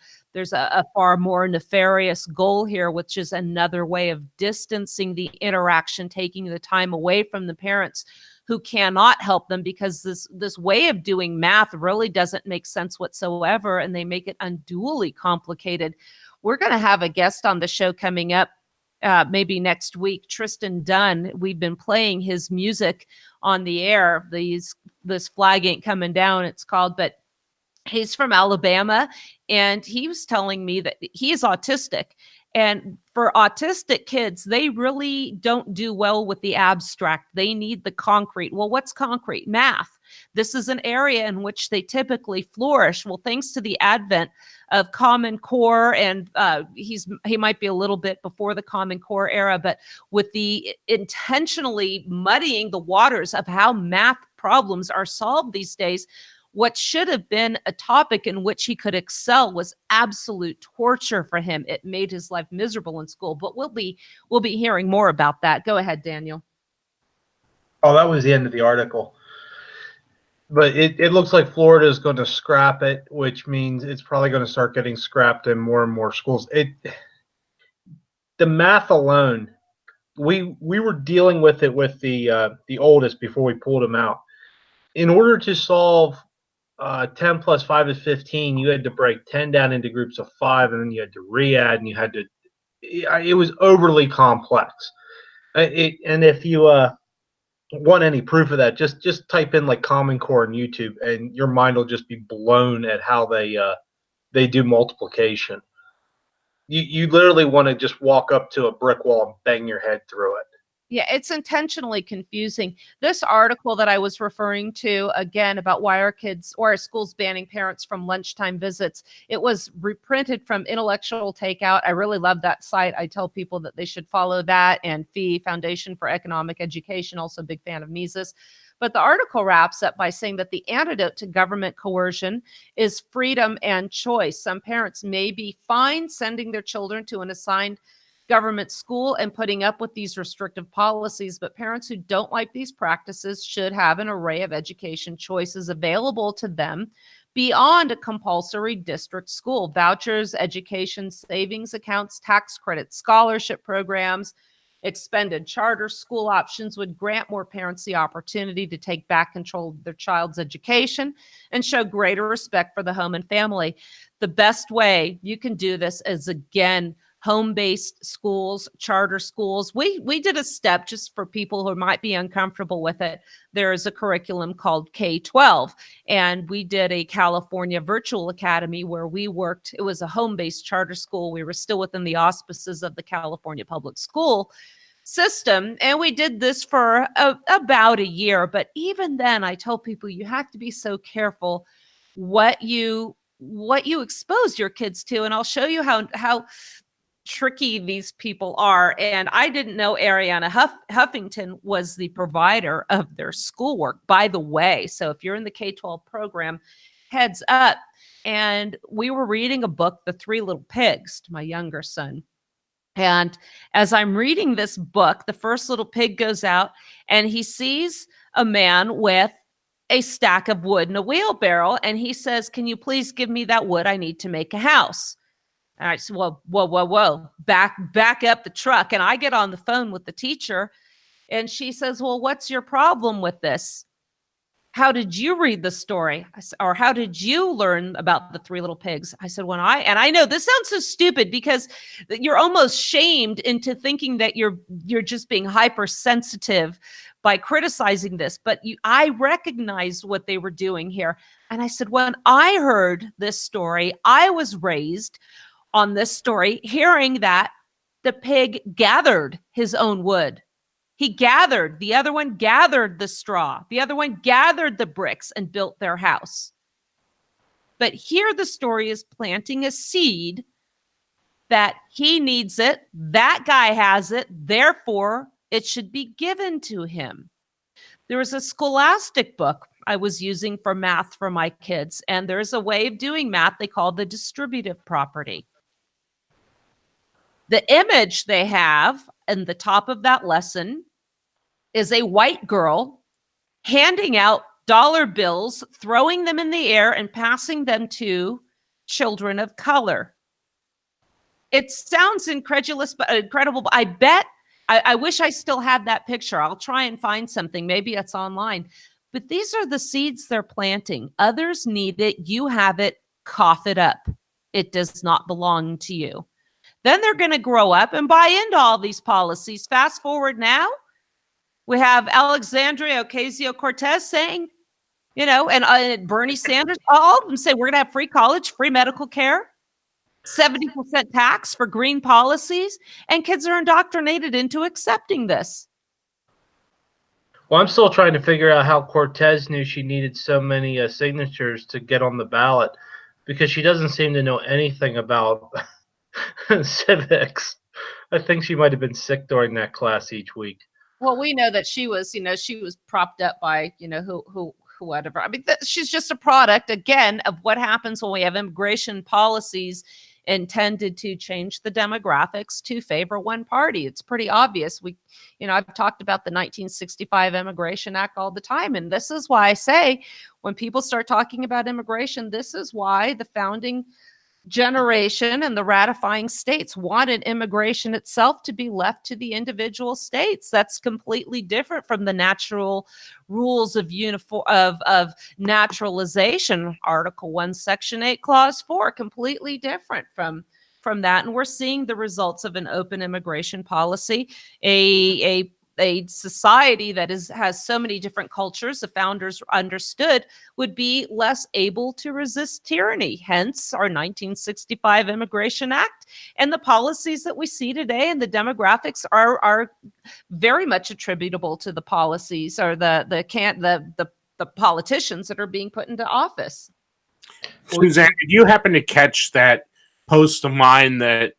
far more nefarious goal here, which is another way of distancing the interaction, taking the time away from the parents who cannot help them, because this way of doing math really doesn't make sense whatsoever, and they make it unduly complicated. We're going to have a guest on the show coming up maybe next week, Tristan Dunn. We've been playing his music on the air. This flag ain't coming down, it's called, but he's from Alabama, and he was telling me that he is autistic. And for autistic kids, they really don't do well with the abstract. They need the concrete. Well, what's concrete? Math. This is an area in which they typically flourish. Well, thanks to the advent of Common Core, and he might be a little bit before the Common Core era, but with the intentionally muddying the waters of how math problems are solved these days, what should have been a topic in which he could excel was absolute torture for him. It made his life miserable in school. But we'll be hearing more about that. Go ahead, Daniel. Oh, that was the end of the article. But it looks like Florida is going to scrap it, which means it's probably going to start getting scrapped in more and more schools. The math alone, we were dealing with it with the oldest before we pulled him out. In order to solve 10 plus 5 is 15, you had to break 10 down into groups of 5, and then you had to re-add, and you had to, it was overly complex. And if you want any proof of that, just type in like Common Core on YouTube, and your mind will just be blown at how they do multiplication. You literally want to just walk up to a brick wall and bang your head through it. Yeah, it's intentionally confusing. This article that I was referring to, again, about why our schools banning parents from lunchtime visits, it was reprinted from Intellectual Takeout. I really love that site. I tell people that they should follow that, and FEE, Foundation for Economic Education, also a big fan of Mises. But the article wraps up by saying that the antidote to government coercion is freedom and choice. Some parents may be fine sending their children to an assigned government school and putting up with these restrictive policies, but parents who don't like these practices should have an array of education choices available to them beyond a compulsory district school. Vouchers, education savings accounts, tax credit, scholarship programs, expanded charter school options would grant more parents the opportunity to take back control of their child's education and show greater respect for the home and family. The best way you can do this is, again, home-based schools, charter schools. We did a step just for people who might be uncomfortable with it. There is a curriculum called K-12, and we did a California virtual academy where we worked. It was a home-based charter school. We were still within the auspices of the California public school system, and we did this for about a year. But even then, I tell people you have to be so careful what you expose your kids to, and I'll show you how tricky these people are. And I didn't know Ariana Huffington was the provider of their schoolwork, by the way. So if you're in the K-12 program, heads up. And we were reading a book, The Three Little Pigs, to my younger son. And as I'm reading this book, the first little pig goes out and he sees a man with a stack of wood and a wheelbarrow. And he says, "Can you please give me that wood? I need to make a house." And I said, whoa, back up the truck. And I get on the phone with the teacher and she says, "Well, what's your problem with this? How did you read the story? Or how did you learn about the Three Little Pigs?" I said, and I know this sounds so stupid because you're almost shamed into thinking that you're just being hypersensitive by criticizing this. But I recognized what they were doing here. And I said, when I heard this story, I was raised on this story, hearing that the pig gathered his own wood. The other one gathered the straw. The other one gathered the bricks and built their house. But here the story is planting a seed that he needs it. That guy has it. Therefore, it should be given to him. There was a scholastic book I was using for math for my kids, and there's a way of doing math they call the distributive property. The image they have in the top of that lesson is a white girl handing out dollar bills, throwing them in the air and passing them to children of color. It sounds incredulous, but incredible. I bet, I wish I still had that picture. I'll try and find something. Maybe it's online. But these are the seeds they're planting. Others need it. You have it. Cough it up. It does not belong to you. Then they're going to grow up and buy into all these policies. Fast forward now, we have Alexandria Ocasio-Cortez saying, and Bernie Sanders, all of them say we're going to have free college, free medical care, 70% tax for green policies, and kids are indoctrinated into accepting this. Well, I'm still trying to figure out how Cortez knew she needed so many signatures to get on the ballot, because she doesn't seem to know anything about civics. I think she might have been sick during that class each week. Well, we know that she was propped up by, whatever. I mean, she's just a product, again, of what happens when we have immigration policies intended to change the demographics to favor one party. It's pretty obvious. I've talked about the 1965 Immigration Act all the time. And this is why I say, when people start talking about immigration, this is why the founding generation and the ratifying states wanted immigration itself to be left to the individual states. That's completely different from the natural rules of naturalization. Article 1, Section 8, Clause 4, completely different from that. And we're seeing the results of an open immigration policy, a society that has so many different cultures the founders understood would be less able to resist tyranny. Hence our 1965 Immigration Act, and the policies that we see today and the demographics are very much attributable to the policies or the politicians that are being put into office. Suzanne, did you happen to catch that post of mine that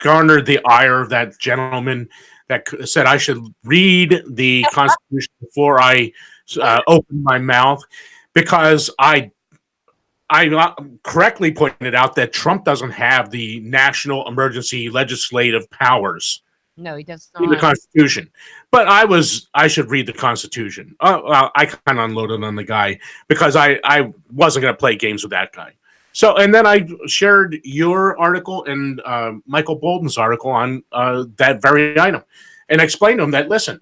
garnered the ire of that gentleman that said I should read the Constitution before I open my mouth? Because I I correctly pointed out that Trump doesn't have the national emergency legislative powers No, he does in the not. Constitution. But I should read the Constitution. I kind of unloaded on the guy because I wasn't going to play games with that guy. So, and then I shared your article and Michael Bolden's article on that very item and explained to him that, listen,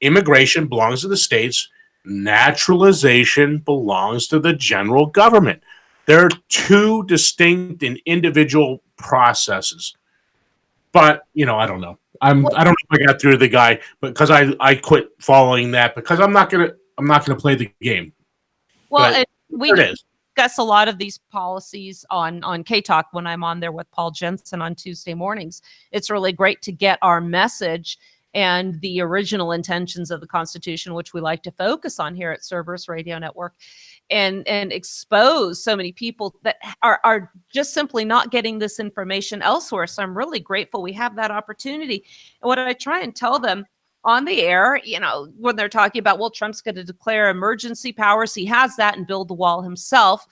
immigration belongs to the states. Naturalization belongs to the general government. There are two distinct and individual processes. But, I don't know. I don't know if I got through to the guy, but because I quit following that because I'm not gonna play the game. Well, we there it is. discuss a lot of these policies on K Talk when I'm on there with Paul Jensen on Tuesday mornings. It's really great to get our message and the original intentions of the Constitution, which we like to focus on here at Cerberus Radio Network, and expose so many people that are just simply not getting this information elsewhere. So I'm really grateful we have that opportunity. And what I try and tell them on the air, when they're talking about, well, Trump's going to declare emergency powers, he has that, and build the wall himself,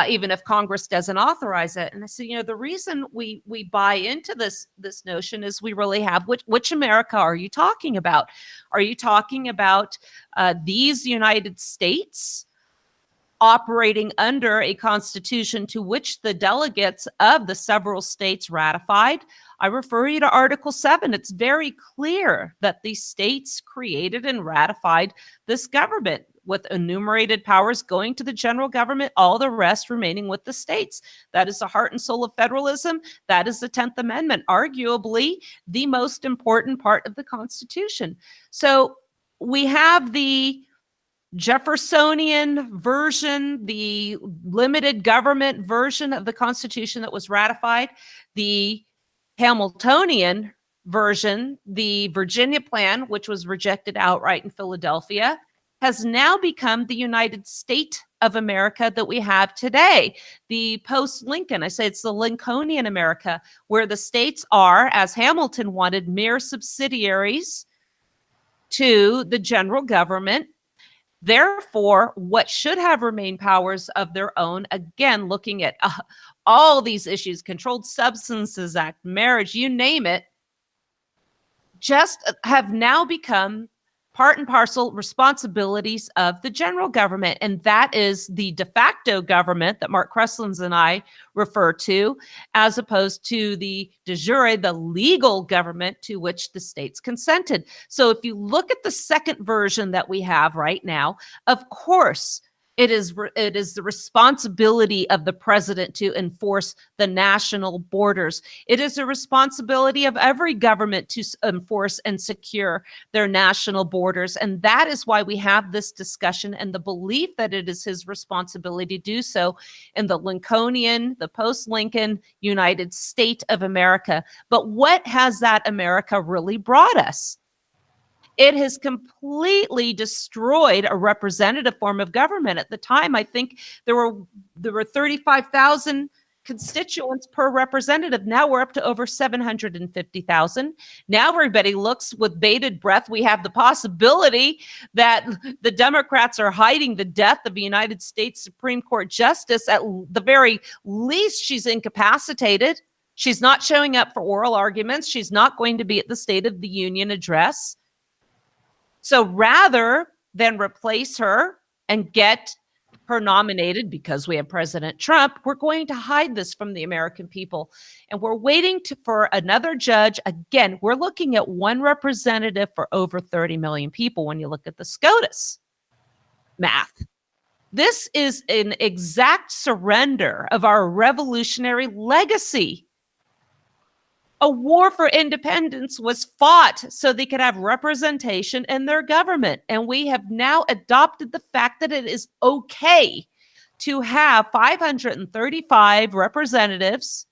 even if Congress doesn't authorize it. And I said, the reason we buy into this notion is we really have, which America are you talking about? Are you talking about these United States operating under a constitution to which the delegates of the several states ratified? I refer you to Article 7. It's very clear that the states created and ratified this government, with enumerated powers going to the general government, all the rest remaining with the states. That is the heart and soul of federalism. That is the 10th Amendment, arguably the most important part of the Constitution. So we have the Jeffersonian version, the limited government version of the Constitution that was ratified, the Hamiltonian version, the Virginia Plan, which was rejected outright in Philadelphia, has now become the United States of America that we have today. The post-Lincoln, I say it's the Lincolnian America, where the states are, as Hamilton wanted, mere subsidiaries to the general government. Therefore, what should have remained powers of their own, again, looking at all these issues, Controlled Substances Act, marriage, you name it, just have now become part and parcel responsibilities of the general government. And that is the de facto government that Mark Kreslins and I refer to, as opposed to the de jure, the legal government to which the states consented. So if you look at the second version that we have right now, of course, it is the responsibility of the president to enforce the national borders. It is a responsibility of every government to enforce and secure their national borders. And that is why we have this discussion and the belief that it is his responsibility to do so in the Lincolnian, the post-Lincoln United States of America. But what has that America really brought us? It has completely destroyed a representative form of government. At the time, I think there were 35,000 constituents per representative. Now we're up to over 750,000. Now everybody looks with bated breath. We have the possibility that the Democrats are hiding the death of a United States Supreme Court justice. At the very least, she's incapacitated. She's not showing up for oral arguments. She's not going to be at the State of the Union address. So rather than replace her and get her nominated because we have President Trump, we're going to hide this from the American people. And we're waiting for another judge. Again, we're looking at one representative for over 30 million people when you look at the SCOTUS math. This is an exact surrender of our revolutionary legacy. A war for independence was fought so they could have representation in their government. And we have now adopted the fact that it is okay to have 535 representatives,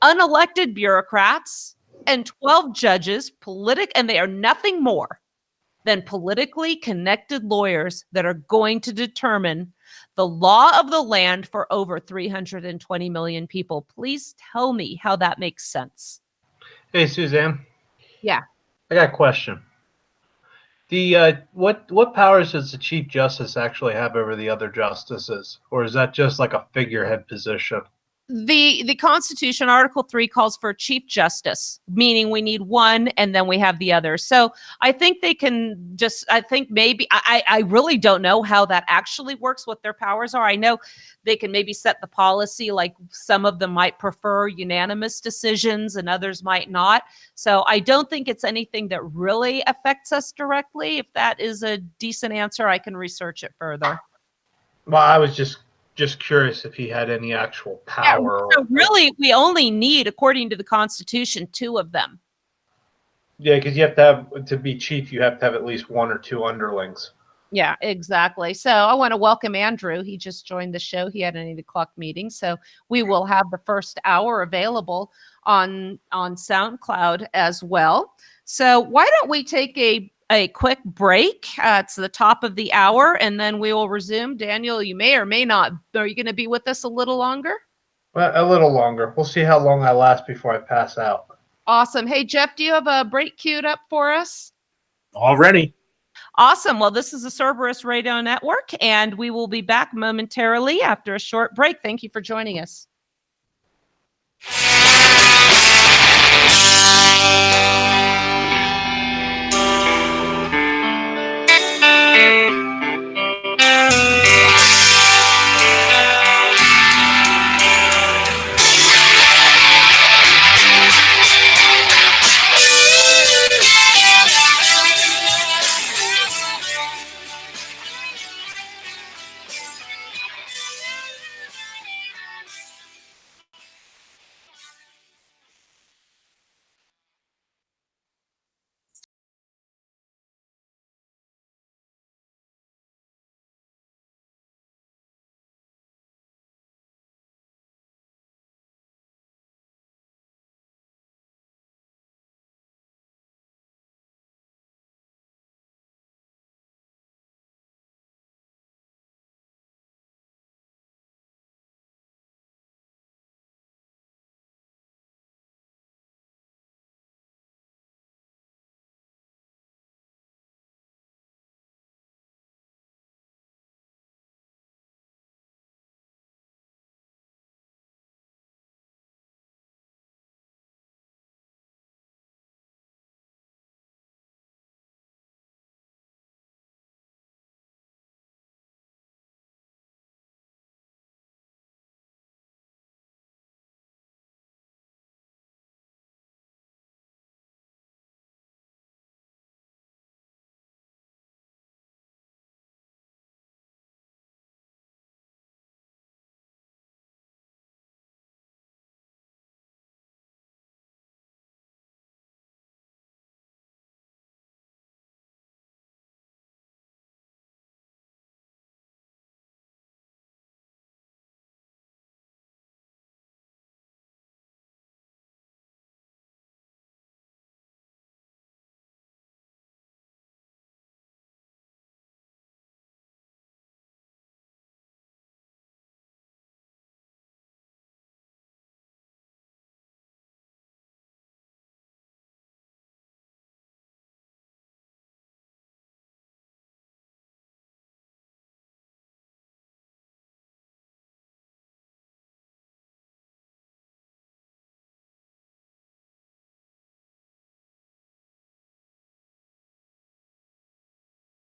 unelected bureaucrats, and 12 judges, and they are nothing more than politically connected lawyers that are going to determine the law of the land for over 320 million people. Please tell me how that makes sense. Hey, Suzanne. Yeah. I got a question. The what powers does the Chief Justice actually have over the other justices, or is that just like a figurehead position? The Constitution, Article 3, calls for Chief Justice, meaning we need one and then we have the other. So I think they can just, I think maybe, I really don't know how that actually works, what their powers are. I know they can maybe set the policy, like some of them might prefer unanimous decisions and others might not. So I don't think it's anything that really affects us directly. If that is a decent answer, I can research it further. Well, I was just curious if he had any actual Yeah, power. so really, we only need, according to the Constitution, 2 of them. Yeah, because you have to have to be chief. You have to have at least 1 or 2 underlings. Yeah, exactly. So I want to welcome Andrew. He just joined the show. He had an 8 o'clock meeting. So we will have the first hour available on SoundCloud as well. So why don't we take a quick break? It's the top of the hour, and then we will resume. Daniel, you may or may not. Are you going to be with us a little longer? Well, a little longer. We'll see how long I last before I pass out. Awesome. Hey, Jeff, do you have a break queued up for us? Already. Awesome. Well, this is the Cerberus Radio Network, and we will be back momentarily after a short break. Thank you for joining us.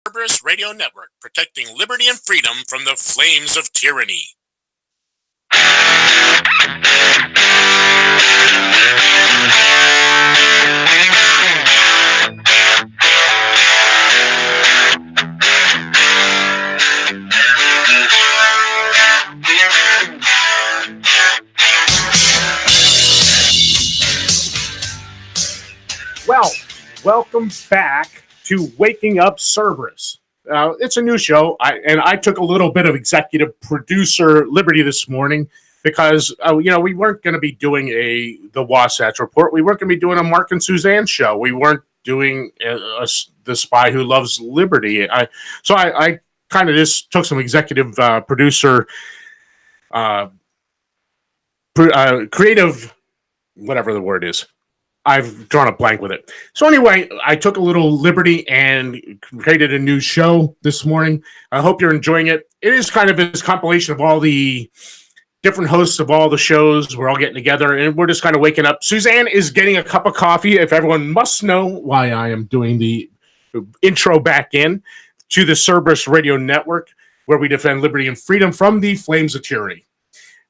Cerberus Radio Network, protecting liberty and freedom from the flames of tyranny. Well, welcome back to Waking Up Cerberus. It's a new show, I took a little bit of executive producer liberty this morning because we weren't going to be doing the Wasatch Report. We weren't going to be doing a Mark and Suzanne show. We weren't doing the Spy Who Loves Liberty. So I kind of just took some executive producer, creative, whatever the word is. I've drawn a blank with it. So anyway, I took a little liberty and created a new show this morning. I hope you're enjoying it. It is kind of this compilation of all the different hosts of all the shows. We're all getting together and we're just kind of waking up. Suzanne is getting a cup of coffee. If everyone must know why I am doing the intro back in to the Cerberus Radio Network, where we defend liberty and freedom from the flames of tyranny.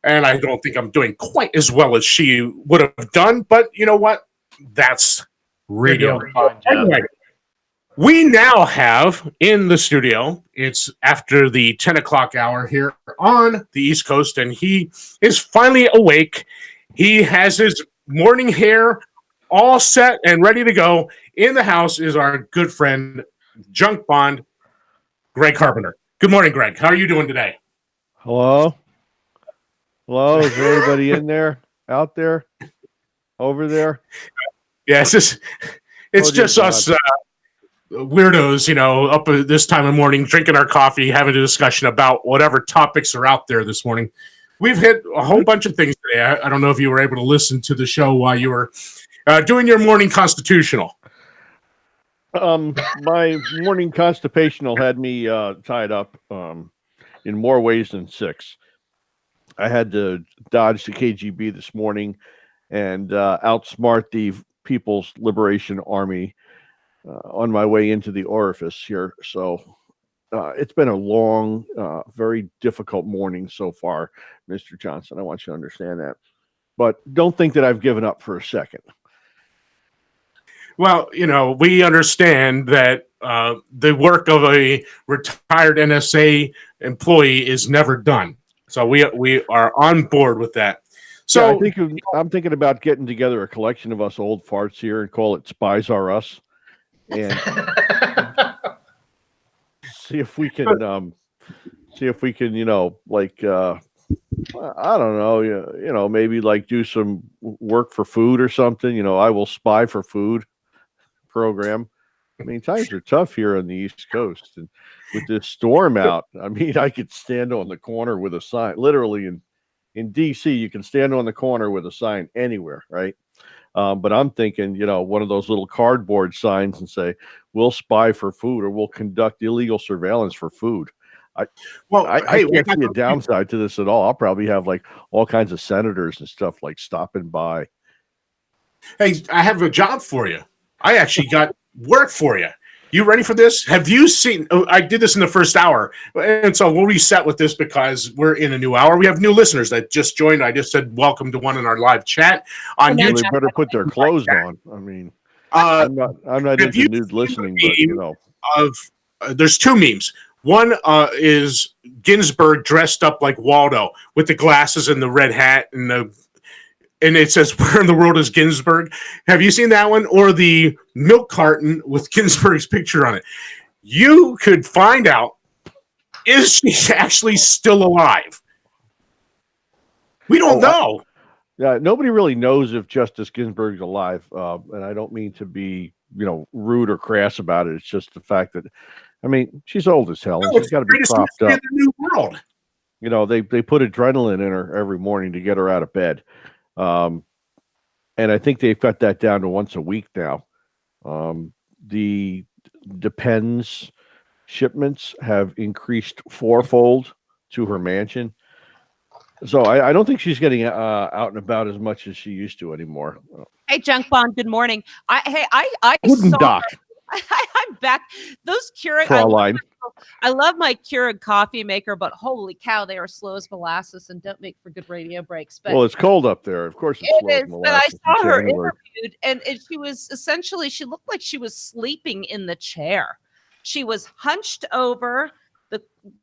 And I don't think I'm doing quite as well as she would have done, but you know what? That's radio. You're doing fine, Jeff. Anyway, we now have in the studio, it's after the 10 o'clock hour here on the East Coast, and he is finally awake. He has his morning hair all set and ready to go. In the house is our good friend, Junk Bond, Greg Carpenter. Good morning, Greg. How are you doing today? Hello? Hello? Is there anybody in there? Out there? Over there? Yeah, it's just us weirdos, up at this time of morning, drinking our coffee, having a discussion about whatever topics are out there this morning. We've hit a whole bunch of things today. I don't know if you were able to listen to the show while you were doing your morning constitutional. My morning constipational had me tied up in more ways than 6. I had to dodge the KGB this morning and outsmart the People's Liberation Army on my way into the orifice here. So it's been a long, very difficult morning so far, Mr. Johnson. I want you to understand that. But don't think that I've given up for a second. Well, we understand that the work of a retired NSA employee is never done. So we are on board with that. So yeah, I'm thinking about getting together a collection of us old farts here and call it Spies Are Us, and see if we can, like I don't know, maybe like do some work for food or something. I will spy for food program. I mean, times are tough here on the East Coast, and with this storm out, I mean, I could stand on the corner with a sign. Literally in DC, you can stand on the corner with a sign anywhere, right? But I'm thinking, one of those little cardboard signs and say, "We'll spy for food," or "We'll conduct illegal surveillance for food." I can't see a downside to this at all. I'll probably have like all kinds of senators and stuff like stopping by. Hey, I have a job for you. I actually got work for you. You ready for this? Have you seen? I did this in the first hour, and so we'll reset with this because we're in a new hour. We have new listeners that just joined. I just said welcome to one in our live chat on YouTube. They better put their clothes on. I mean, I'm not into nude listening, but there's 2 memes. One is Ginsburg dressed up like Waldo with the glasses and the red hat and it says, "Where in the world is Ginsburg?" Have you seen that one? Or the milk carton with Ginsburg's picture on it. You could find out, is she actually still alive? We don't know. Yeah, nobody really knows if Justice Ginsburg's alive. And I don't mean to be, rude or crass about it. It's just the fact that, I mean, she's old as hell. And she's got to be propped up. In the new world. They put adrenaline in her every morning to get her out of bed. And I think they've cut that down to once a week now. The Depends shipments have increased 4-fold to her mansion. So I don't think she's getting out and about as much as she used to anymore. Hey, Junk Bond. Good morning. I Guten saw. Tag. I'm back. Those Keurig. I love my Keurig coffee maker, but holy cow, they are slow as molasses and don't make for good radio breaks. But well, it's cold up there. Of course, it's slow as molasses. But I saw her interviewed, and she was essentially, she looked like she was sleeping in the chair. She was hunched over.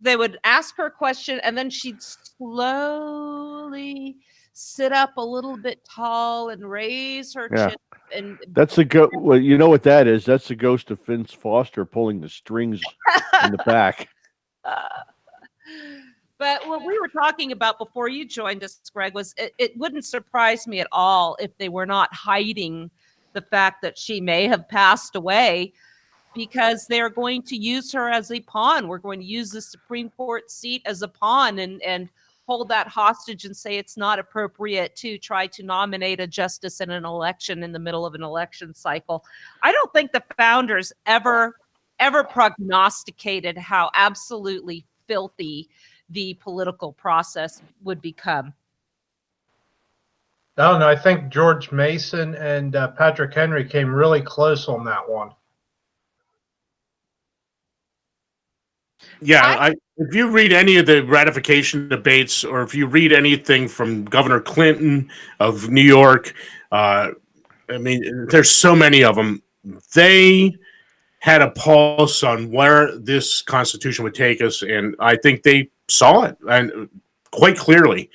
They would ask her a question, and then she'd slowly sit up a little bit tall and raise her chin. And that's the ghost. Well, you know what that is? That's the ghost of Vince Foster pulling the strings in the back. But what we were talking about before you joined us, Greg, was it wouldn't surprise me at all if they were not hiding the fact that she may have passed away, because they're going to use her as a pawn. We're going to use the Supreme Court seat as a pawn, and hold that hostage and say it's not appropriate to try to nominate a justice in an election in the middle of an election cycle. I don't think the founders ever prognosticated how absolutely filthy the political process would become. I don't know. I think George Mason and Patrick Henry came really close on that one. Yeah, if you read any of the ratification debates, or if you read anything from Governor Clinton of New York, I mean, there's so many of them. They had a pulse on where this Constitution would take us, and I think they saw it, and quite clearly.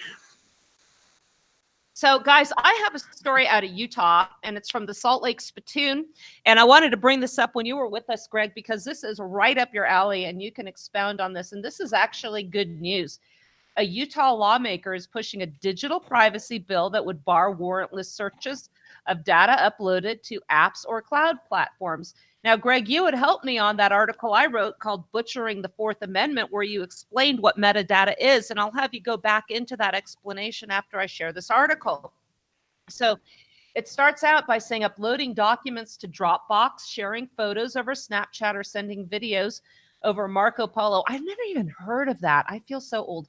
So, guys, I have a story out of Utah, and it's from the Salt Lake Spittoon. And I wanted to bring this up when you were with us, Greg, because this is right up your alley, and you can expound on this. And this is actually good news. A Utah lawmaker is pushing a digital privacy bill that would bar warrantless searches of data uploaded to apps or cloud platforms. Now, Greg, you had helped me on that article I wrote called Butchering the Fourth Amendment, where you explained what metadata is. And I'll have you go back into that explanation after I share this article. So it starts out by saying uploading documents to Dropbox, sharing photos over Snapchat, or sending videos over Marco Polo. I've never even heard of that. I feel so old.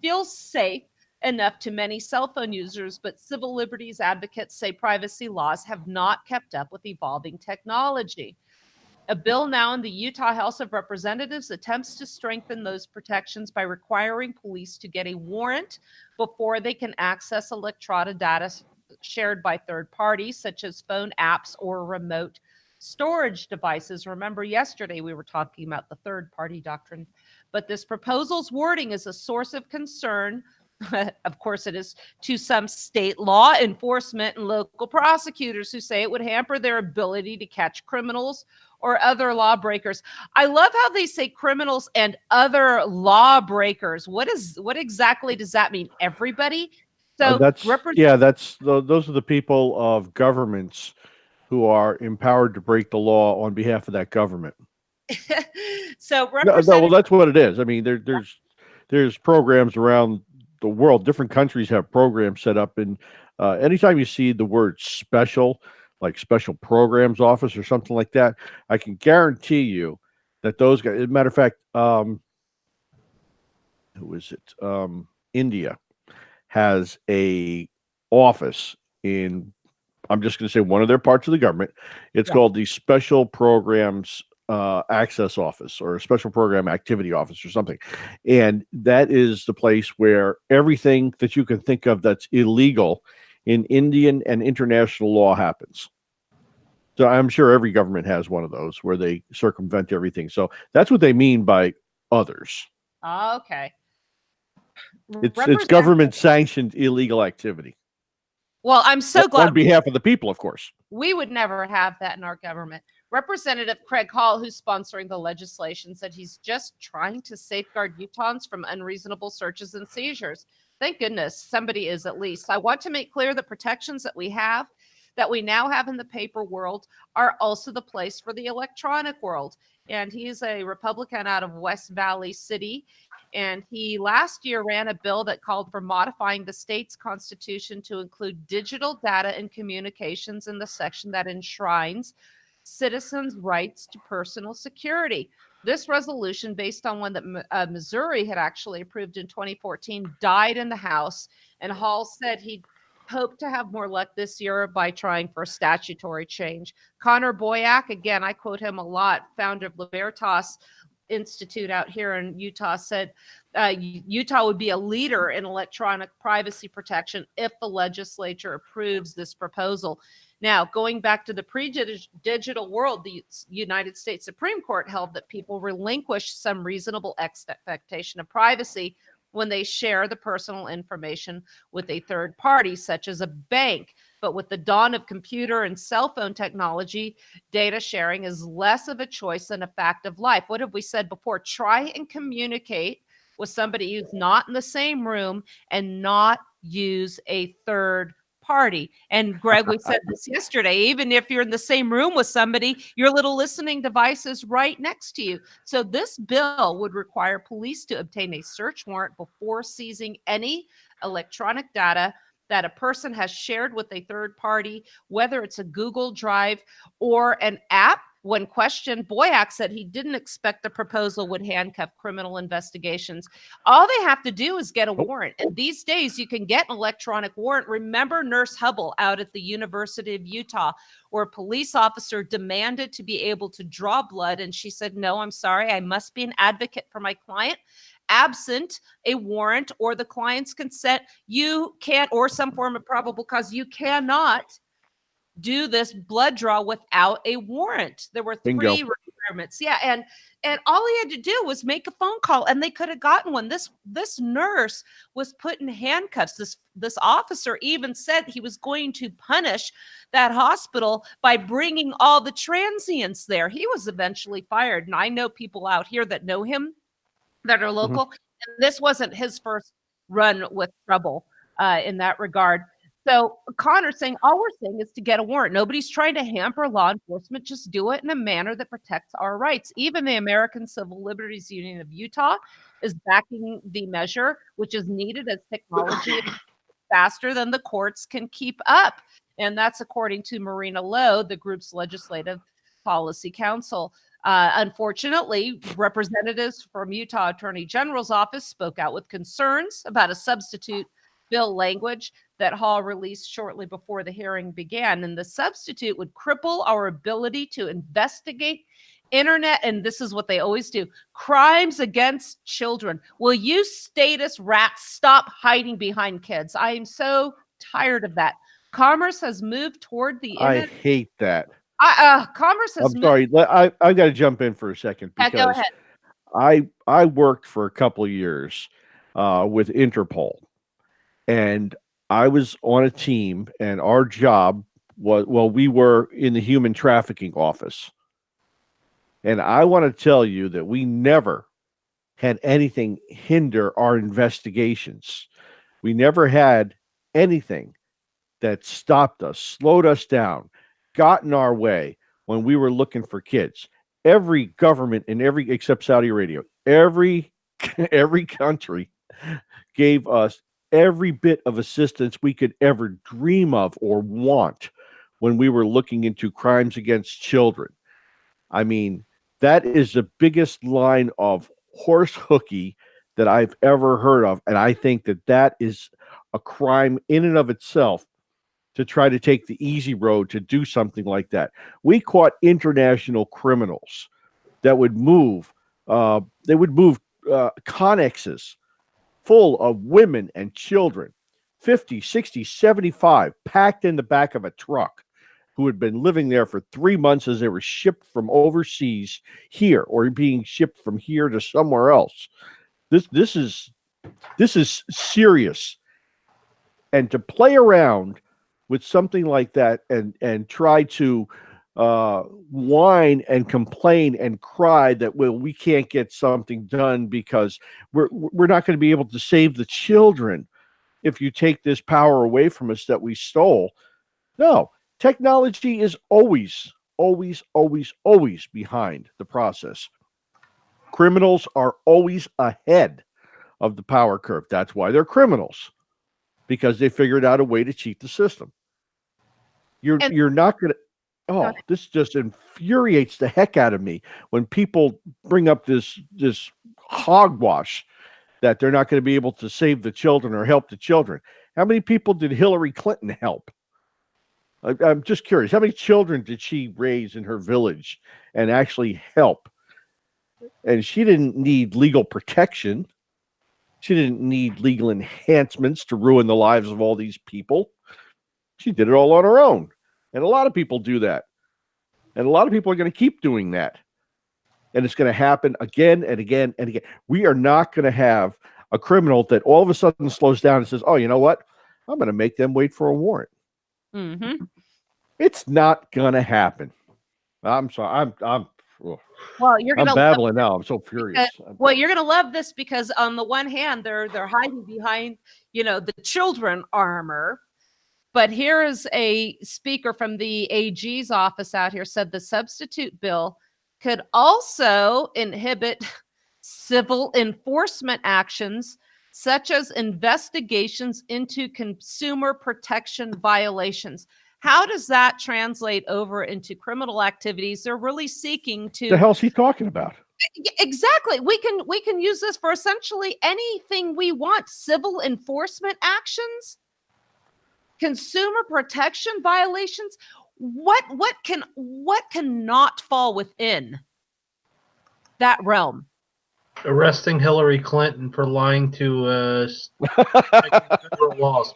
Feels safe enough to many cell phone users, but civil liberties advocates say privacy laws have not kept up with evolving technology. A bill now in the Utah House of Representatives attempts to strengthen those protections by requiring police to get a warrant before they can access electronic data shared by third parties, such as phone apps or remote storage devices. Remember, yesterday we were talking about the third party doctrine, but this proposal's wording is a source of concern. Of course, it is to some state law enforcement and local prosecutors who say it would hamper their ability to catch criminals or other lawbreakers. I love how they say criminals and other lawbreakers. What exactly does that mean? Everybody? So those are the people of governments who are empowered to break the law on behalf of that government. So well, that's what it is. I mean, there's programs around the world. Different countries have programs set up, and anytime you see the word special, like special programs office or something like that, I can guarantee you that those guys, as a matter of fact, who is it? India has a office in, I'm just going to say one of their parts of the government. It's called the Special Programs Access Office, or a Special Program Activity Office, or something. And that is the place where everything that you can think of that's illegal in Indian and international law happens. So I'm sure every government has one of those where they circumvent everything. So that's what they mean by others. Okay. It's government sanctioned illegal activity. Well, I'm so glad. On behalf of the people, of course. We would never have that in our government. Representative Craig Hall, who's sponsoring the legislation, said he's just trying to safeguard Utahns from unreasonable searches and seizures. Thank goodness somebody is, at least. I want to make clear the protections that we now have in the paper world are also the place for the electronic world. And he's a Republican out of West Valley City. And he last year ran a bill that called for modifying the state's constitution to include digital data and communications in the section that enshrines citizens' rights to personal security. This resolution, based on one that Missouri had actually approved in 2014, died in the House. And Hall said he'd hope to have more luck this year by trying for a statutory change. Connor Boyack, again, I quote him a lot, founder of Libertas Institute out here in Utah, said Utah would be a leader in electronic privacy protection if the legislature approves this proposal. Now, going back to the pre-digital world, the United States Supreme Court held that people relinquish some reasonable expectation of privacy when they share the personal information with a third party, such as a bank. But with the dawn of computer and cell phone technology, data sharing is less of a choice than a fact of life. What have we said before? Try and communicate with somebody who's not in the same room and not use a third party. And Greg, we said this yesterday, even if you're in the same room with somebody, your little listening device is right next to you. So this bill would require police to obtain a search warrant before seizing any electronic data that a person has shared with a third party, whether it's a Google Drive or an app. When questioned, Boyack said he didn't expect the proposal would handcuff criminal investigations. All they have to do is get a warrant. And these days, you can get an electronic warrant. Remember Nurse Hubble out at the University of Utah, where a police officer demanded to be able to draw blood. And she said, no, I'm sorry, I must be an advocate for my client. Absent a warrant or the client's consent, you can't, or some form of probable cause, you cannot do this blood draw without a warrant. There were three Bingo. requirements. Yeah, and all he had to do was make a phone call, and they could have gotten one. This nurse was put in handcuffs. This officer even said he was going to punish that hospital by bringing all the transients there. He was eventually fired, and I know people out here that know him that are local. And this wasn't his first run with trouble in that regard. So Connor's saying, all we're saying is to get a warrant. Nobody's trying to hamper law enforcement. Just do it in a manner that protects our rights. Even the American Civil Liberties Union of Utah is backing the measure, which is needed as technology is faster than the courts can keep up. And that's according to Marina Lowe, the group's legislative policy counsel. Unfortunately, representatives from Utah Attorney General's office spoke out with concerns about a substitute bill language that Hall released shortly before the hearing began. And the substitute would cripple our ability to investigate internet, and this is what they always do, crimes against children. Will you status rats stop hiding behind kids? I am so tired of that. Commerce has moved toward the I internet. hate that. Commerce has I'm sorry. I've got to jump in for a second Go because ahead. I worked for a couple of years with Interpol, and I was on a team, and our job was, well, we were in the human trafficking office. And I want to tell you that we never had anything hinder our investigations. We never had anything that stopped us, slowed us down, got in our way when we were looking for kids. Every government in every, except Saudi Arabia, every country gave us every bit of assistance we could ever dream of or want when we were looking into crimes against children. I mean, that is the biggest line of horse hooky that I've ever heard of. And I think that that is a crime in and of itself to try to take the easy road to do something like that. We caught international criminals that would move, connexes full of women and children, 50, 60, 75, packed in the back of a truck, who had been living there for 3 months as they were shipped from overseas here or being shipped from here to somewhere else. This is serious. And to play around with something like that and try to whine and complain and cry that, well, we can't get something done because we're not going to be able to save the children if you take this power away from us that we stole. No, technology is always behind the process. Criminals are always ahead of the power curve. That's why they're criminals, because they figured out a way to cheat the system. You're not going to. Oh, this just infuriates the heck out of me when people bring up this hogwash that they're not going to be able to save the children or help the children. How many people did Hillary Clinton help? I'm just curious. How many children did she raise in her village and actually help? And she didn't need legal protection. She didn't need legal enhancements to ruin the lives of all these people. She did it all on her own. And a lot of people do that. And a lot of people are going to keep doing that. And it's going to happen again and again and again. We are not going to have a criminal that all of a sudden slows down and says, oh, you know what? I'm going to make them wait for a warrant. Mm-hmm. It's not going to happen. I'm sorry. I'm babbling now. I'm so furious. Well, you're going to love this because on the one hand, they're hiding behind, the children armor. But here is a speaker from the AG's office out here said the substitute bill could also inhibit civil enforcement actions such as investigations into consumer protection violations. How does that translate over into criminal activities? They're really seeking to. The hell's he talking about? Exactly. We can use this for essentially anything we want. Civil enforcement actions, consumer protection violations. What cannot fall within that realm? Arresting Hillary Clinton for lying to federal laws.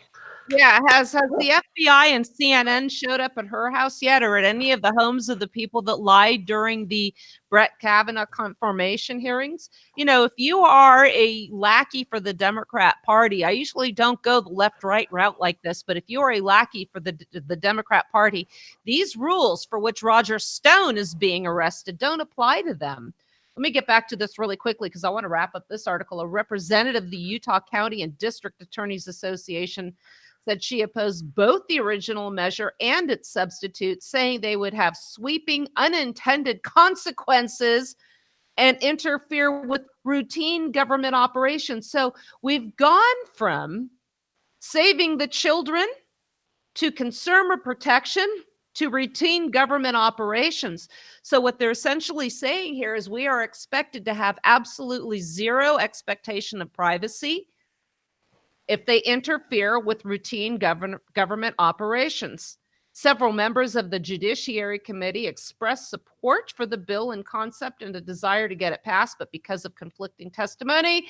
Yeah, has the FBI and CNN showed up at her house yet, or at any of the homes of the people that lied during the Brett Kavanaugh confirmation hearings? You know, if you are a lackey for the Democrat Party, I usually don't go the left-right route like this, but if you are a lackey for the Democrat Party, these rules for which Roger Stone is being arrested don't apply to them. Let me get back to this really quickly because I want to wrap up this article. A representative of the Utah County and District Attorneys Association said she opposed both the original measure and its substitute, saying they would have sweeping unintended consequences and interfere with routine government operations. So we've gone from saving the children to consumer protection to routine government operations. So what they're essentially saying here is we are expected to have absolutely zero expectation of privacy if they interfere with routine government operations. Several members of the Judiciary Committee expressed support for the bill in concept and a desire to get it passed, but because of conflicting testimony,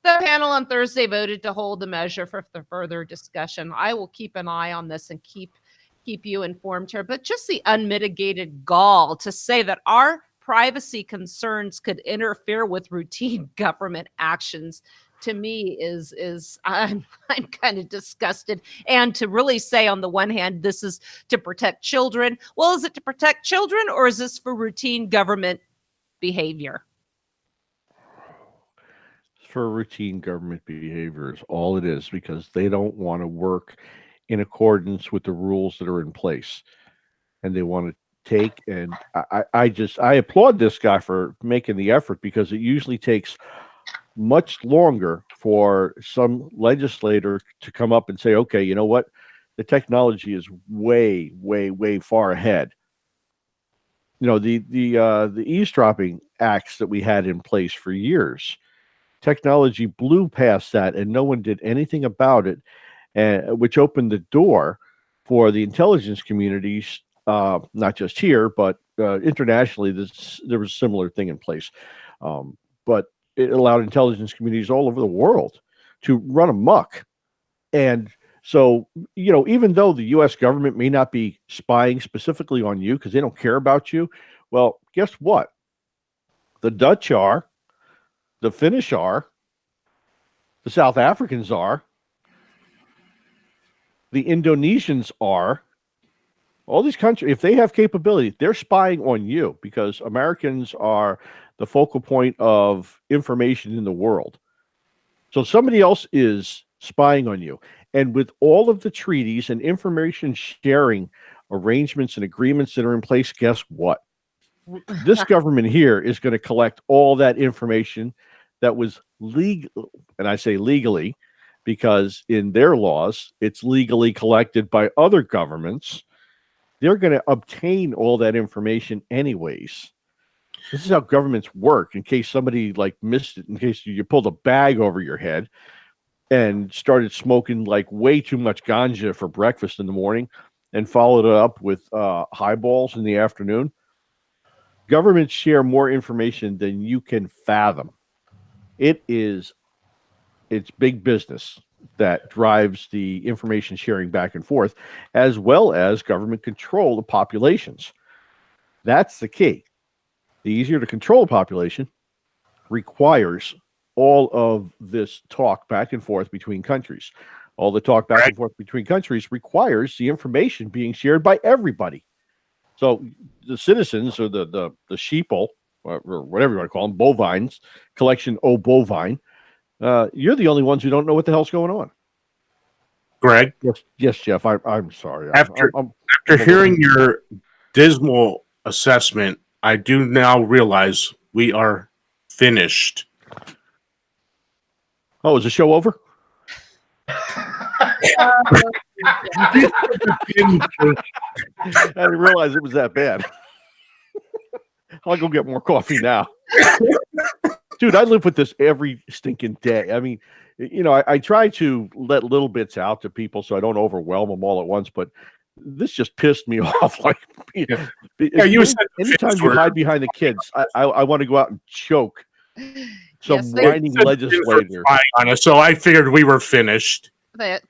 the panel on Thursday voted to hold the measure for further discussion. I will keep an eye on this and keep you informed here, but just the unmitigated gall to say that our privacy concerns could interfere with routine government actions, to me is I'm kind of disgusted. And to really say on the one hand, this is to protect children. Well, is it to protect children or is this for routine government behavior? For routine government behavior is all it is, because they don't want to work in accordance with the rules that are in place, and they want to take. And I applaud this guy for making the effort, because it usually takes much longer for some legislator to come up and say, okay, you know what, the technology is way, way, way far ahead. You know, the eavesdropping acts that we had in place for years, technology blew past that, and no one did anything about it, which opened the door for the intelligence communities, not just here, but internationally. There was a similar thing in place. But it allowed intelligence communities all over the world to run amok. And so, you know, even though the U.S. government may not be spying specifically on you because they don't care about you, well, guess what? The Dutch are, the Finnish are, the South Africans are, the Indonesians are. All these countries, if they have capability, they're spying on you, because Americans are the focal point of information in the world. So somebody else is spying on you. And with all of the treaties and information sharing arrangements and agreements that are in place, guess what? This government here is going to collect all that information that was legal, and I say legally because in their laws, it's legally collected by other governments. They're going to obtain all that information anyways. This is how governments work, in case somebody like missed it, in case you pulled a bag over your head and started smoking like way too much ganja for breakfast in the morning and followed it up with highballs in the afternoon. Governments share more information than you can fathom. It's big business that drives the information sharing back and forth, as well as government control of populations. That's the key. The easier to control a population requires all of this talk back and forth between countries. All the talk back and forth between countries requires the information being shared by everybody. So the citizens, or the sheeple, or whatever you want to call them, bovines, collection bovine, you're the only ones who don't know what the hell's going on. Greg, Yes, Jeff. I'm sorry. after I'm hearing your dismal assessment, I do now realize we are finished. Oh, is the show over? I didn't realize it was that bad. I'll go get more coffee now. Dude, I live with this every stinking day. I mean, I try to let little bits out to people so I don't overwhelm them all at once, but this just pissed me off. Like, Yeah, you said anytime you hide behind the kids, I want to go out and choke some Yes, whining legislator. on us, so I figured we were finished.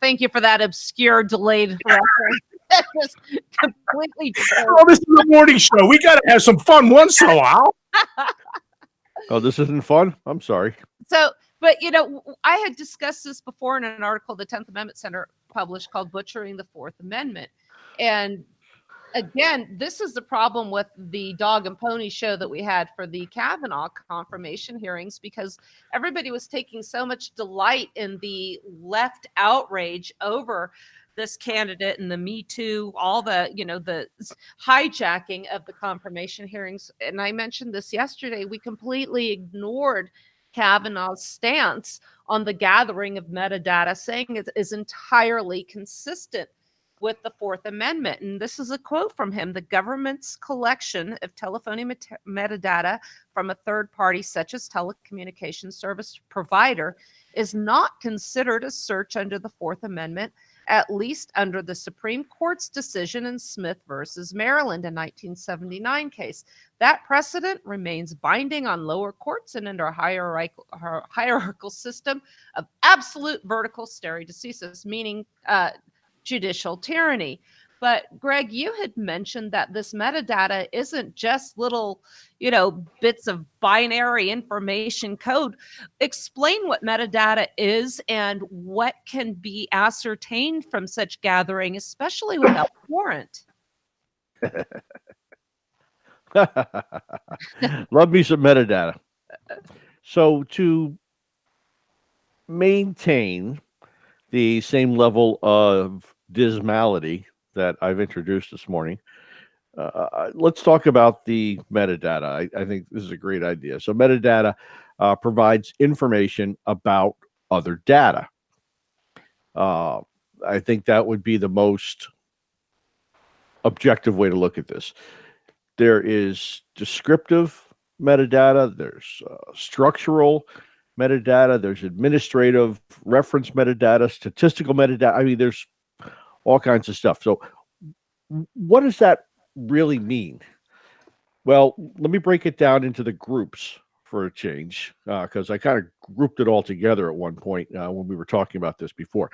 Thank you for that obscure delayed reference. That was completely true. Oh, this is a morning show. We got to have some fun once in a while. Oh, this isn't fun? I'm sorry. So, but I had discussed this before in an article the 10th Amendment Center published called Butchering the Fourth Amendment. And again, this is the problem with the dog and pony show that we had for the Kavanaugh confirmation hearings, because everybody was taking so much delight in the left outrage over this candidate and the Me Too, all the, the hijacking of the confirmation hearings. And I mentioned this yesterday. We completely ignored Kavanaugh's stance on the gathering of metadata, saying it is entirely consistent with the Fourth Amendment. And this is a quote from him: "The government's collection of telephony metadata from a third party, such as telecommunications service provider, is not considered a search under the Fourth Amendment, at least under the Supreme Court's decision in Smith versus Maryland, a 1979 case. That precedent remains binding on lower courts and under a hierarchical system of absolute vertical stare decisis," meaning judicial tyranny. But Greg, you had mentioned that this metadata isn't just little, bits of binary information code. Explain what metadata is and what can be ascertained from such gathering, especially without warrant. Love me some metadata. So to maintain the same level of dismality that I've introduced this morning, let's talk about the metadata. I think this is a great idea. So metadata provides information about other data. I think that would be the most objective way to look at this. There is descriptive metadata, there's structural metadata, there's administrative reference metadata, statistical metadata. I mean, there's all kinds of stuff. So what does that really mean? Well, let me break it down into the groups for a change, because I kind of grouped it all together at one point when we were talking about this before.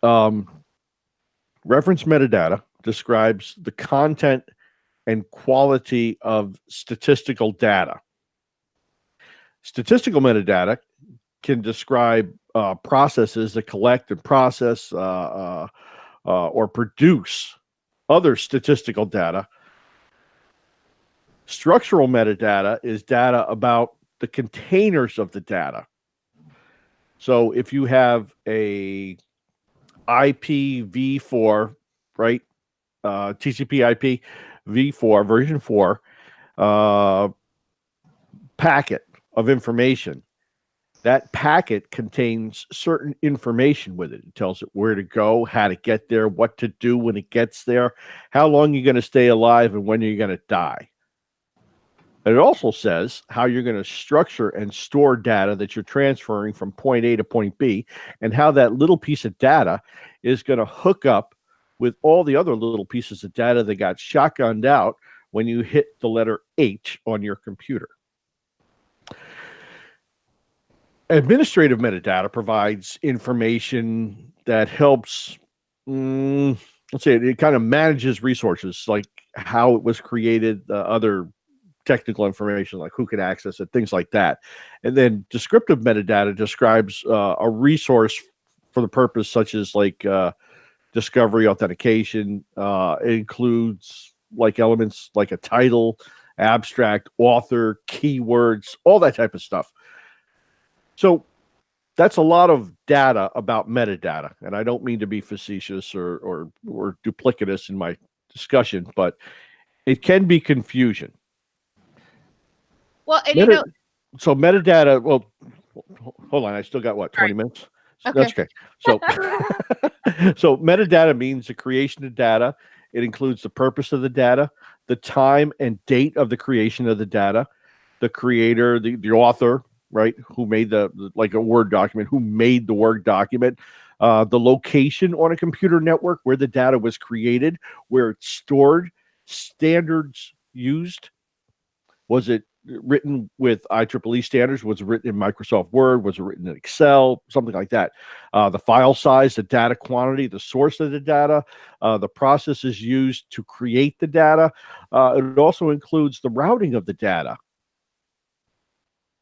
Reference metadata describes the content and quality of statistical data. Statistical metadata can describe processes that collect and process or produce other statistical data. Structural metadata is data about the containers of the data. So if you have a IPv4, right? TCP IP v4 version 4 packet of information. That packet contains certain information with it. It tells it where to go, how to get there, what to do when it gets there, how long you're going to stay alive, and when you're going to die. And it also says how you're going to structure and store data that you're transferring from point A to point B, and how that little piece of data is going to hook up with all the other little pieces of data that got shotgunned out when you hit the letter H on your computer. Administrative metadata provides information that helps, let's say it kind of manages resources, like how it was created, other technical information like who can access it, things like that. And then descriptive metadata describes a resource for the purpose, such as like discovery, authentication. It includes like elements like a title, abstract, author, keywords, all that type of stuff. So that's a lot of data about metadata, and I don't mean to be facetious or duplicitous in my discussion, but it can be confusion. Well, and So metadata. Well, hold on. I still got what, 20 minutes? That's okay. So, so metadata means the creation of data. It includes the purpose of the data, the time and date of the creation of the data, the creator, the author, right, who made like a Word document, who made the Word document, the location on a computer network where the data was created, where it's stored, standards used. Was it written with IEEE standards? Was it written in Microsoft Word? Was it written in Excel? Something like that. The file size, the data quantity, the source of the data, the processes used to create the data. It also includes the routing of the data.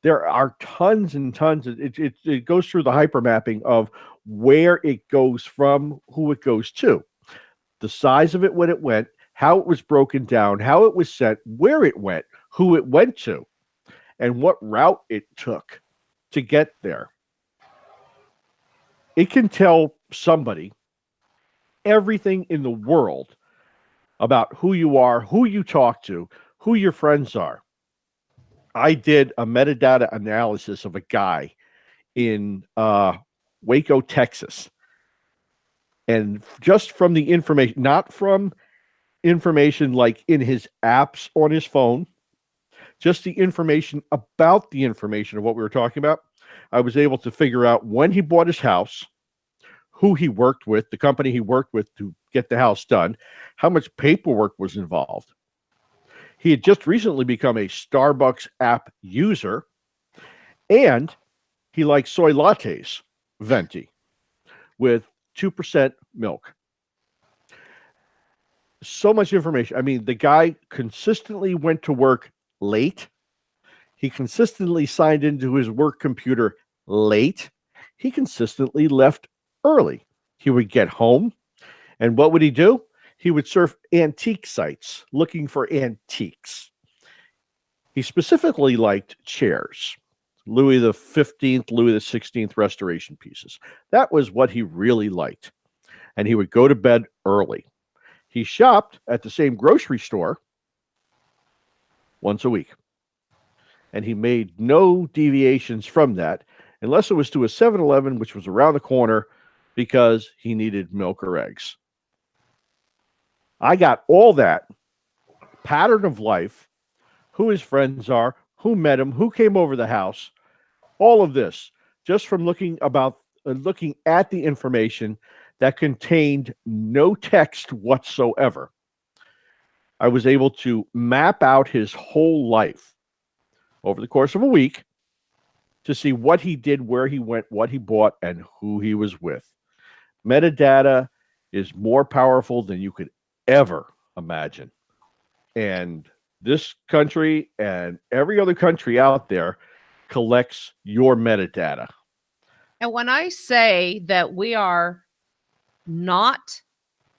There are tons and tons. It goes through the hypermapping of where it goes from, who it goes to, the size of it when it went, how it was broken down, how it was sent, where it went, who it went to, and what route it took to get there. It can tell somebody everything in the world about who you are, who you talk to, who your friends are. I did a metadata analysis of a guy in Waco, Texas. And just from the information, not from information like in his apps on his phone, just the information about the information of what we were talking about, I was able to figure out when he bought his house, who he worked with, the company he worked with to get the house done, how much paperwork was involved. He had just recently become a Starbucks app user, and he likes soy lattes, venti, with 2% milk. So much information. I mean, the guy consistently went to work late. He consistently signed into his work computer late. He consistently left early. He would get home, and what would he do? He would surf antique sites looking for antiques. He specifically liked chairs, Louis the 15th, Louis the 16th restoration pieces. That was what he really liked. And he would go to bed early. He shopped at the same grocery store once a week. And he made no deviations from that unless it was to a 7-Eleven, which was around the corner, because he needed milk or eggs. I got all that pattern of life, who his friends are, who met him, who came over the house, all of this just from looking at the information that contained no text whatsoever. I was able to map out his whole life over the course of a week to see what he did, where he went, what he bought, and who he was with. Metadata is more powerful than you could ever imagine. And this country and every other country out there collects your metadata. And when I say that we are not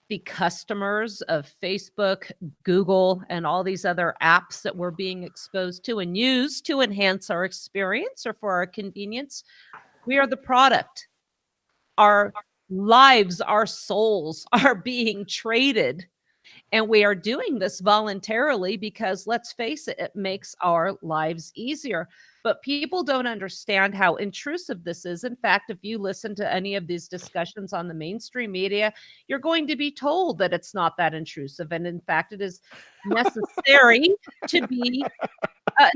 the customers of Facebook, Google, and all these other apps that we're being exposed to and used to enhance our experience or for our convenience, we are the product. Our lives, our souls are being traded. And we are doing this voluntarily because, let's face it, it makes our lives easier. But people don't understand how intrusive this is. In fact, if you listen to any of these discussions on the mainstream media, you're going to be told that it's not that intrusive. And in fact, it is necessary to be,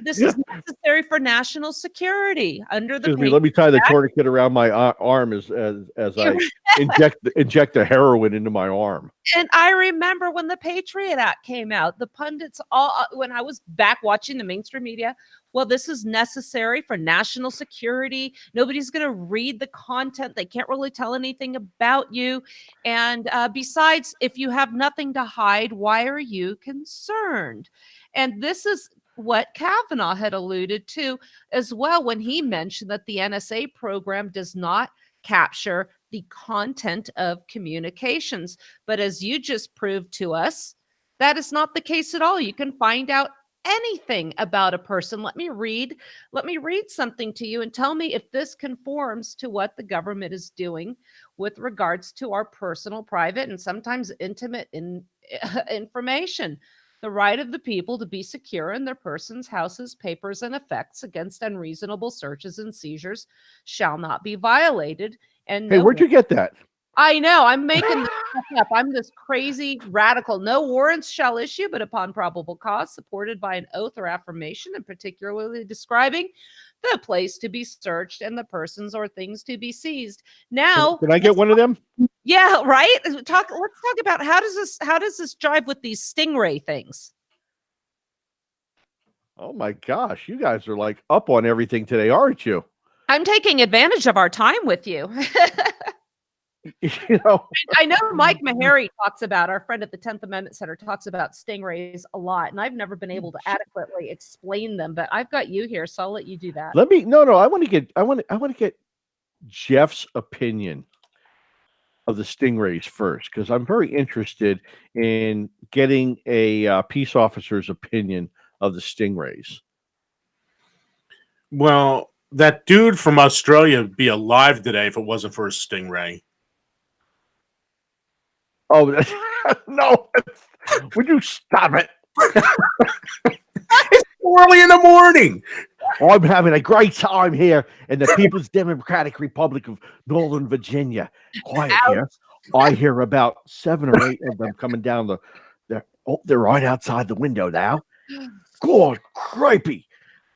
this is necessary for national security under the Excuse me, let me tie the tourniquet around my arm as I inject the heroin into my arm. And I remember when the Patriot Act came out, the pundits all, when I was back watching the mainstream media, well, this is necessary for national security. Nobody's going to read the content. They can't really tell anything about you. And besides, if you have nothing to hide, why are you concerned? And this is what Kavanaugh had alluded to as well when he mentioned that the NSA program does not capture the content of communications. But as you just proved to us, that is not the case at all. You can find out anything about a person. Let me read something to you and tell me if this conforms to what the government is doing with regards to our personal, private, and sometimes intimate information. The right of the people to be secure in their persons, houses, papers, and effects against unreasonable searches and seizures shall not be violated. And Hey, where'd you get that? I know, I'm making this stuff up. I'm this crazy radical. No warrants shall issue, but upon probable cause, supported by an oath or affirmation, and particularly describing the place to be searched and the persons or things to be seized. Now, Can I get one of them? yeah, right. Let's talk about how does this jive with these stingray things? Oh my gosh, you guys are like up on everything today, aren't you? I'm taking advantage of our time with you. You know, I know Mike Meharry talks about, our friend at the 10th Amendment Center talks about stingrays a lot, and I've never been able to adequately explain them, but I've got you here, so I'll let you do that. I want to get Jeff's opinion of the stingrays first, because I'm very interested in getting a peace officer's opinion of the stingrays. Well, that dude from Australia would be alive today if it wasn't for a stingray. Oh, no. Would you stop it? It's early in the morning. I'm having a great time here in the People's Democratic Republic of Northern Virginia. Quiet here. I hear about 7 or 8 of them coming down they're right outside the window now. God, cripey.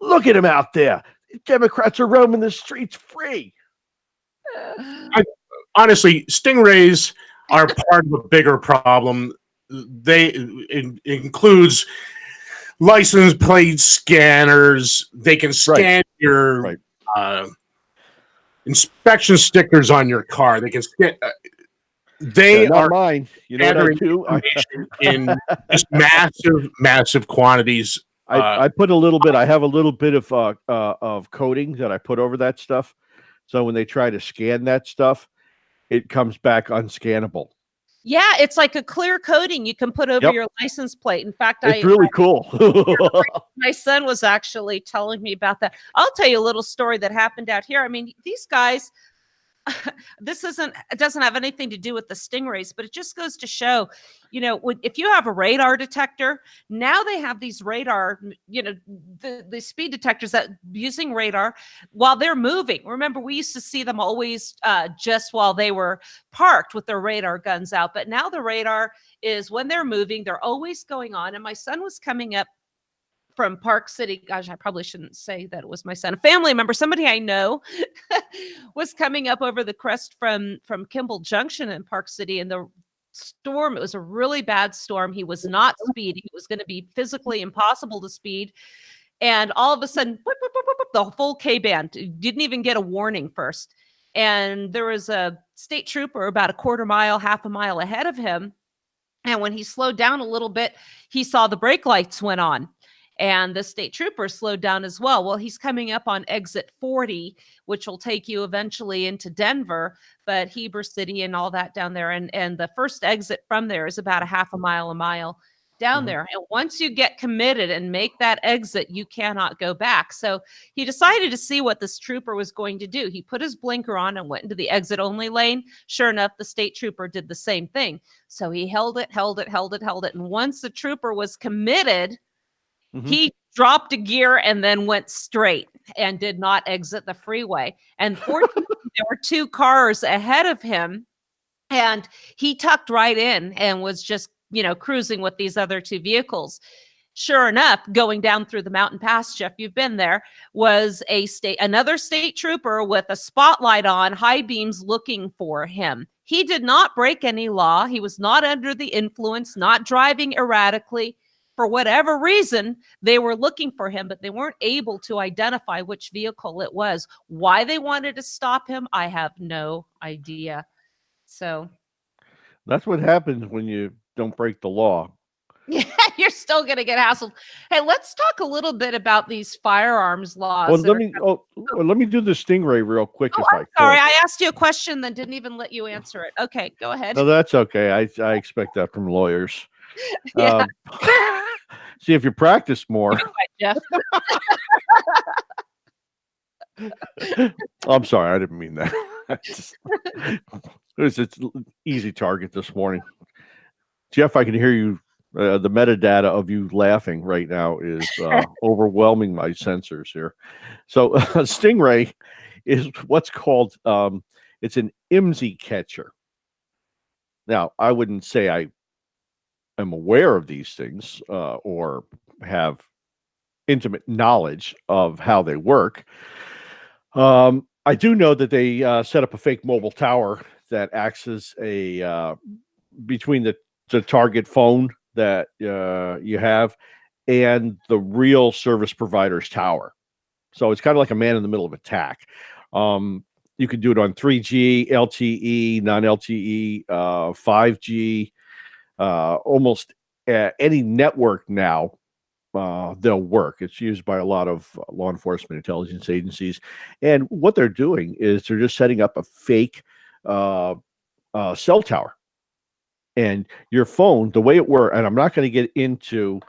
Look at them out there. Democrats are roaming the streets free. Honestly, stingrays are part of a bigger problem. It includes license plate scanners. They can scan your inspection stickers on your car. They can scan. They not are mine. You know what I do? in just massive quantities. I put a little bit. I have a little bit of coating that I put over that stuff. So when they try to scan that stuff, it comes back unscannable. Yeah, it's like a clear coating you can put over your license plate. In fact, it's really cool. My son was actually telling me about that. I'll tell you a little story that happened out here. I mean, these guys, it doesn't have anything to do with the stingrays, but it just goes to show, if you have a radar detector, now they have these radar, the speed detectors that using radar while they're moving. Remember, we used to see them always just while they were parked with their radar guns out. But now the radar is when they're moving, they're always going on. And my son was coming up from Park City. Gosh, I probably shouldn't say that it was my son. A family member, somebody I know, was coming up over the crest from Kimball Junction in Park City, and the storm, it was a really bad storm. He was not speeding. It was going to be physically impossible to speed. And all of a sudden, the full K-band didn't even get a warning first. And there was a state trooper about half a mile ahead of him. And when he slowed down a little bit, he saw the brake lights went on. And the state trooper slowed down as well. Well, he's coming up on exit 40, which will take you eventually into Denver, but Heber City and all that down there. And the first exit from there is about a mile down there. And once you get committed and make that exit, you cannot go back. So he decided to see what this trooper was going to do. He put his blinker on and went into the exit only lane. Sure enough, the state trooper did the same thing. So he held it. And once the trooper was committed, he dropped a gear and then went straight and did not exit the freeway. And fortunately, there were 2 cars ahead of him, and he tucked right in and was just, cruising with these other 2 vehicles. Sure enough, going down through the mountain pass, Jeff, you've been there, was another state trooper with a spotlight on, high beams looking for him. He did not break any law. He was not under the influence, not driving erratically. For whatever reason, they were looking for him, but they weren't able to identify which vehicle it was. Why they wanted to stop him, I have no idea. So that's what happens when you don't break the law. Yeah, you're still going to get hassled. Hey, let's talk a little bit about these firearms laws. Well, let me do the stingray real quick. Oh, I'm sorry. I asked you a question, then didn't even let you answer it. Okay, go ahead. No, that's okay. I expect that from lawyers. Yeah. See, if you practice more. Jeff. I'm sorry, I didn't mean that. It's easy target this morning. Jeff, I can hear you. The metadata of you laughing right now is overwhelming my sensors here. So Stingray is what's called it's an IMSI catcher. Now, I wouldn't say I am aware of these things or have intimate knowledge of how they work. I do know that they set up a fake mobile tower that acts as a between the target phone that you have and the real service provider's tower. So it's kind of like a man in the middle of attack. You can do it on 3G, LTE, non-LTE, 5G, almost any network now. They'll work. It's used by a lot of law enforcement intelligence agencies. And what they're doing is they're just setting up a fake cell tower. And your phone, the way it works, and I'm not going to get into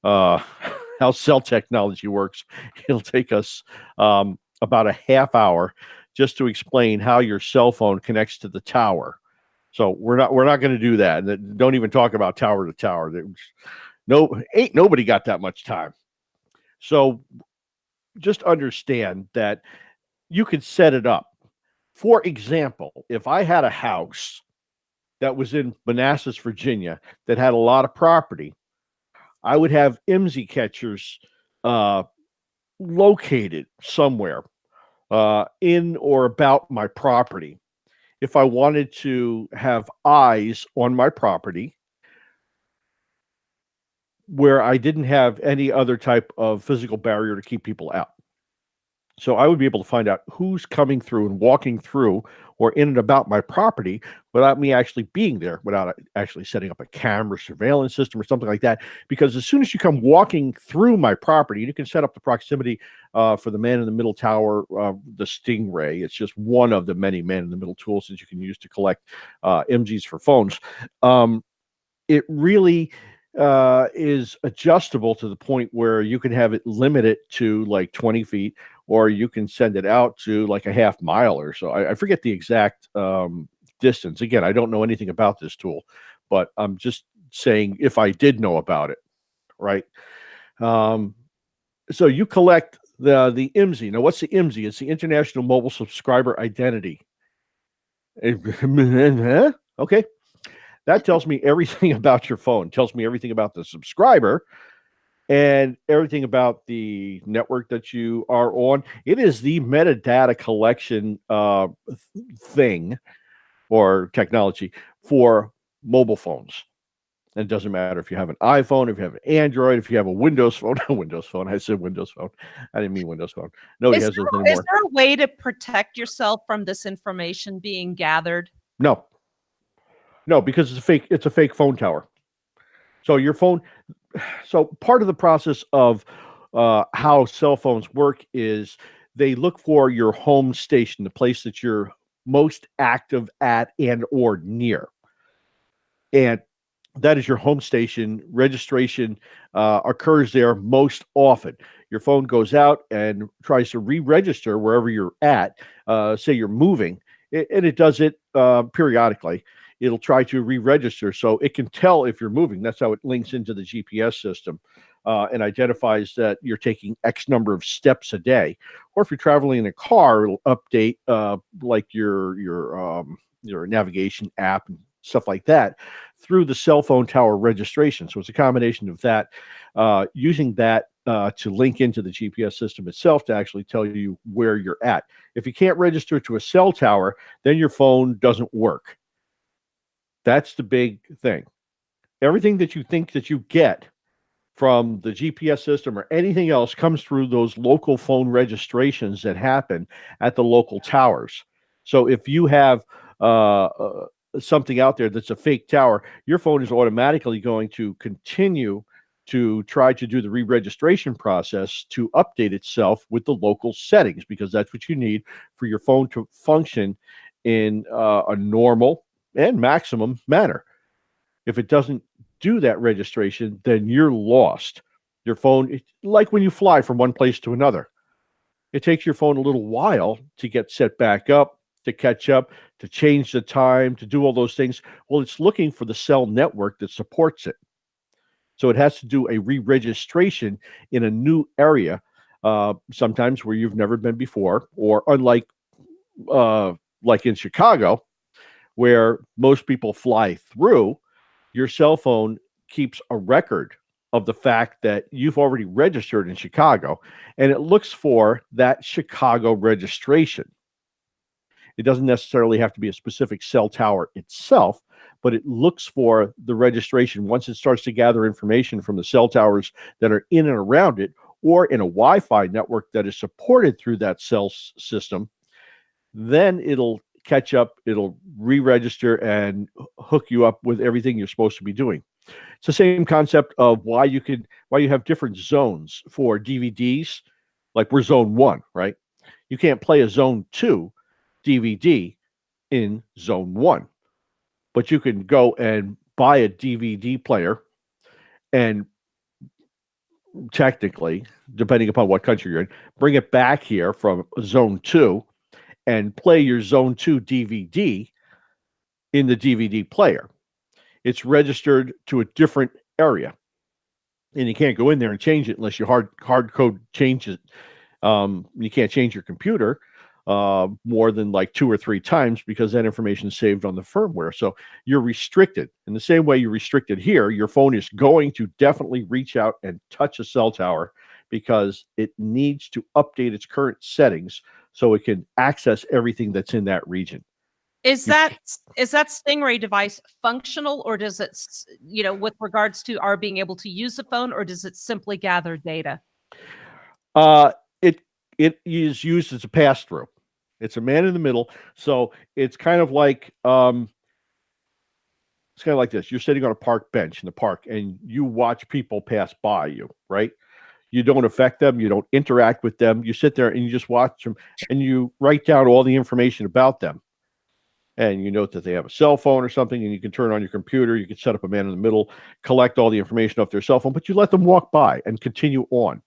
how cell technology works. It'll take us about a half hour just to explain how your cell phone connects to the tower. So we're not going to do that. Don't even talk about tower to tower. Ain't nobody got that much time. So just understand that you could set it up. For example, if I had a house that was in Manassas, Virginia, that had a lot of property, I would have IMSI catchers located somewhere in or about my property. If I wanted to have eyes on my property where I didn't have any other type of physical barrier to keep people out. So I would be able to find out who's coming through and walking through or in and about my property without me actually being there, without actually setting up a camera surveillance system or something like that. Because as soon as you come walking through my property, you can set up the proximity for the man in the middle tower, the Stingray. It's just one of the many man in the middle tools that you can use to collect MGs for phones. It really is adjustable to the point where you can have it limited to like 20 feet, or you can send it out to like a half mile or so. I forget the exact distance. Again, I don't know anything about this tool, but I'm just saying if I did know about it, right? So you collect the IMSI. Now, what's the IMSI? It's the International Mobile Subscriber Identity. Okay. That tells me everything about your phone. It tells me everything about the subscriber and everything about the network that you are on. It is the metadata collection thing or technology for mobile phones. And it doesn't matter if you have an iPhone, if you have an Android, if you have a Windows phone. Windows phone. I said Windows phone. I didn't mean Windows phone. Nobody has those anymore. Is there a way to protect yourself from this information being gathered? No, because it's a fake phone tower. So your phone, so part of the process of how cell phones work is they look for your home station, the place that you're most active at and or near. And that is your home station. Registration occurs there most often. Your phone goes out and tries to re-register wherever you're at. Say you're moving, and it does it periodically. It'll try to re-register so it can tell if you're moving. That's how it links into the GPS system and identifies that you're taking X number of steps a day. Or if you're traveling in a car, it'll update like your navigation app and stuff like that through the cell phone tower registration. So it's a combination of that, using that to link into the GPS system itself to actually tell you where you're at. If you can't register to a cell tower, then your phone doesn't work. That's the big thing. Everything that you think that you get from the GPS system or anything else comes through those local phone registrations that happen at the local towers. So if you have something out there that's a fake tower, your phone is automatically going to continue to try to do the re-registration process to update itself with the local settings, because that's what you need for your phone to function in a normal and maximum manner. If it doesn't do that registration, then you're lost. Your phone, like when you fly from one place to another, it takes your phone a little while to get set back up, to catch up, to change the time, to do all those things. Well, it's looking for the cell network that supports it. So it has to do a re-registration in a new area, sometimes where you've never been before, or unlike like in Chicago, where most people fly through, your cell phone keeps a record of the fact that you've already registered in Chicago, and it looks for that Chicago registration. It doesn't necessarily have to be a specific cell tower itself, but it looks for the registration once it starts to gather information from the cell towers that are in and around it, or in a Wi-Fi network that is supported through that cell system. Then it'll catch up, it'll re-register and hook you up with everything you're supposed to be doing. It's the same concept of why you have different zones for DVDs. Like we're zone 1, right? You can't play a zone 2 DVD in zone 1, but you can go and buy a DVD player, and technically, depending upon what country you're in, bring it back here from zone 2 and play your zone 2 DVD in the DVD player. It's registered to a different area, and you can't go in there and change it unless you hard code change it. You can't change your computer more than like 2 or 3 times, because that information is saved on the firmware. So you're restricted. In the same way you're restricted here, your phone is going to definitely reach out and touch a cell tower, because it needs to update its current settings so it can access everything that's in that region. Is that Stingray device functional, or does it, with regards to our being able to use the phone, or does it simply gather data? It is used as a pass-through. It's a man in the middle, so it's kind of like this. You're sitting on a park bench in the park, and you watch people pass by you, right? You don't affect them. You don't interact with them. You sit there and you just watch them, and you write down all the information about them. And you note that they have a cell phone or something, and you can turn on your computer. You can set up a man in the middle, collect all the information off their cell phone, but you let them walk by and continue on.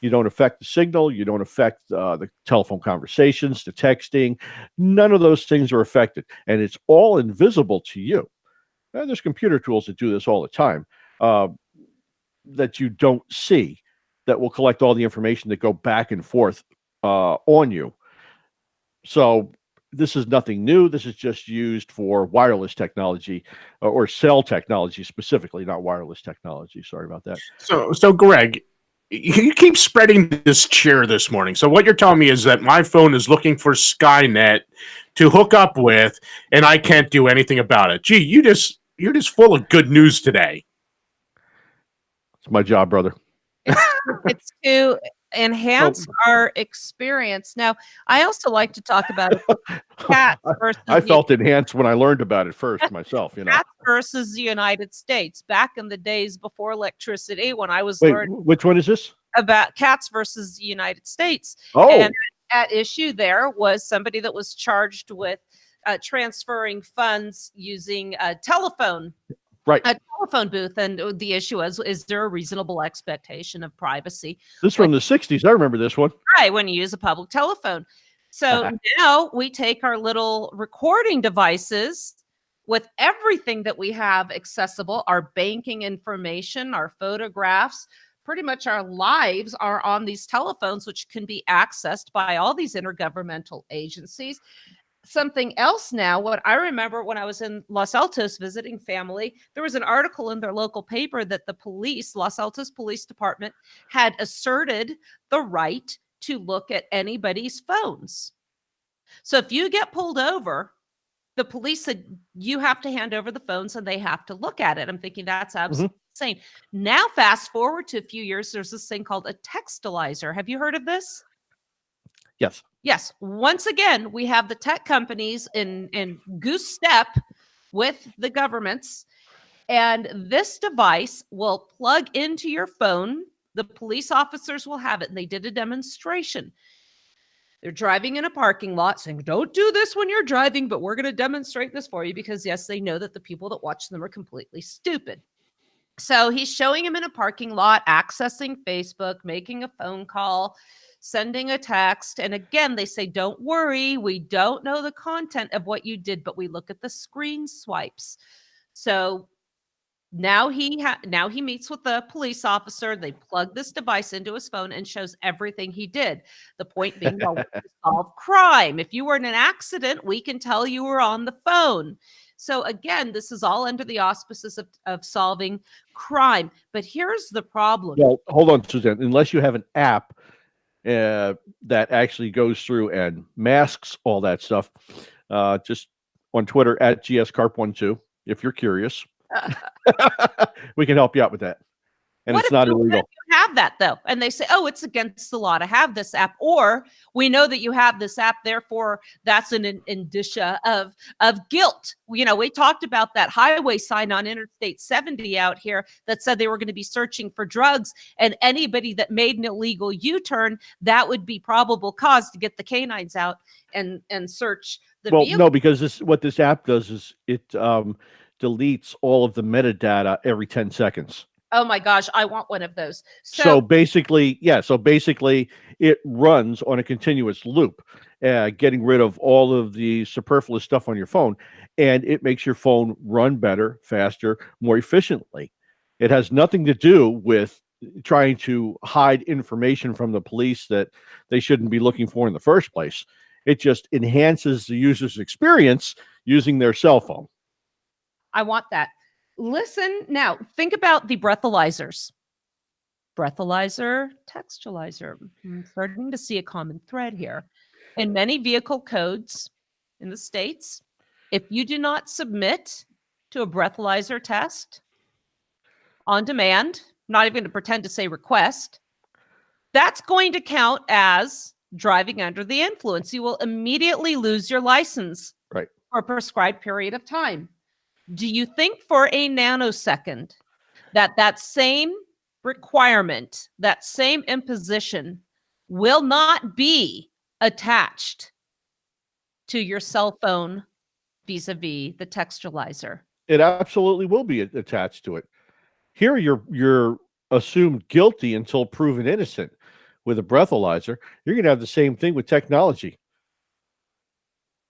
You don't affect the signal. You don't affect the telephone conversations, the texting. None of those things are affected, and it's all invisible to you. Now, there's computer tools that do this all the time that you don't see, that will collect all the information that go back and forth on you. So this is nothing new. This is just used for wireless technology or cell technology specifically, not wireless technology. Sorry about that. So Greg, you keep spreading this cheer this morning. So what you're telling me is that my phone is looking for Skynet to hook up with, and I can't do anything about it. Gee, you're just full of good news today. It's my job, brother. It's to enhance our experience. Now, I also like to talk about cats versus I felt enhanced when I learned about it first myself. Cats versus the United States. Back in the days before electricity, when I was learning, which one is this? About cats versus the United States. Oh, and at issue there was somebody that was charged with transferring funds using a telephone. Right. A telephone booth. And the issue is there a reasonable expectation of privacy? This is from the 60s. I remember this one. Right, when you use a public telephone. So now we take our little recording devices with everything that we have accessible, our banking information, our photographs, pretty much our lives are on these telephones, which can be accessed by all these intergovernmental agencies. Something else now, what I remember when I was in Los Altos visiting family, there was an article in their local paper that the police, Los Altos Police Department, had asserted the right to look at anybody's phones. So if you get pulled over, the police said you have to hand over the phones and they have to look at it. I'm thinking that's absolutely insane. Now, fast forward to a few years, there's this thing called a textilizer. Have you heard of this? Yes. Yes. Once again, we have the tech companies in goose step with the governments, and this device will plug into your phone. The police officers will have it, and they did a demonstration. They're driving in a parking lot saying, don't do this when you're driving, but we're going to demonstrate this for you because, yes, they know that the people that watch them are completely stupid. So he's showing him in a parking lot, accessing Facebook, making a phone call, sending a text. And again, they say, don't worry, we don't know the content of what you did, but we look at the screen swipes. So now he meets with the police officer. They plug this device into his phone and shows everything he did. The point being, well, we solve crime. If you were in an accident, we can tell you were on the phone. So again, this is all under the auspices of solving crime. But here's the problem. Well, hold on, Suzanne. Unless you have an app that actually goes through and masks all that stuff, just on Twitter at GSCarp12, if you're curious. We can help you out with that. And What it's if not you illegal. have that though? And they say, oh, it's against the law to have this app, or we know that you have this app, therefore that's an indicia of guilt. You know, we talked about that highway sign on Interstate 70 out here that said they were going to be searching for drugs, and anybody that made an illegal U-turn, that would be probable cause to get the canines out and search the vehicle. No, because what this app does is it deletes all of the metadata every 10 seconds. Oh my gosh, I want one of those. So basically, it runs on a continuous loop, getting rid of all of the superfluous stuff on your phone, and it makes your phone run better, faster, more efficiently. It has nothing to do with trying to hide information from the police that they shouldn't be looking for in the first place. It just enhances the user's experience using their cell phone. I want that. Listen, now think about the breathalyzers. Breathalyzer, textualizer. I'm starting to see a common thread here. In many vehicle codes in the States, if you do not submit to a breathalyzer test on demand, not even going to pretend to say request, that's going to count as driving under the influence. You will immediately lose your license for a prescribed period of time. Do you think for a nanosecond that same requirement, that same imposition will not be attached to your cell phone vis-a-vis the textualizer? It absolutely will be attached to it. Here, you're assumed guilty until proven innocent. With a breathalyzer, you're going to have the same thing with technology.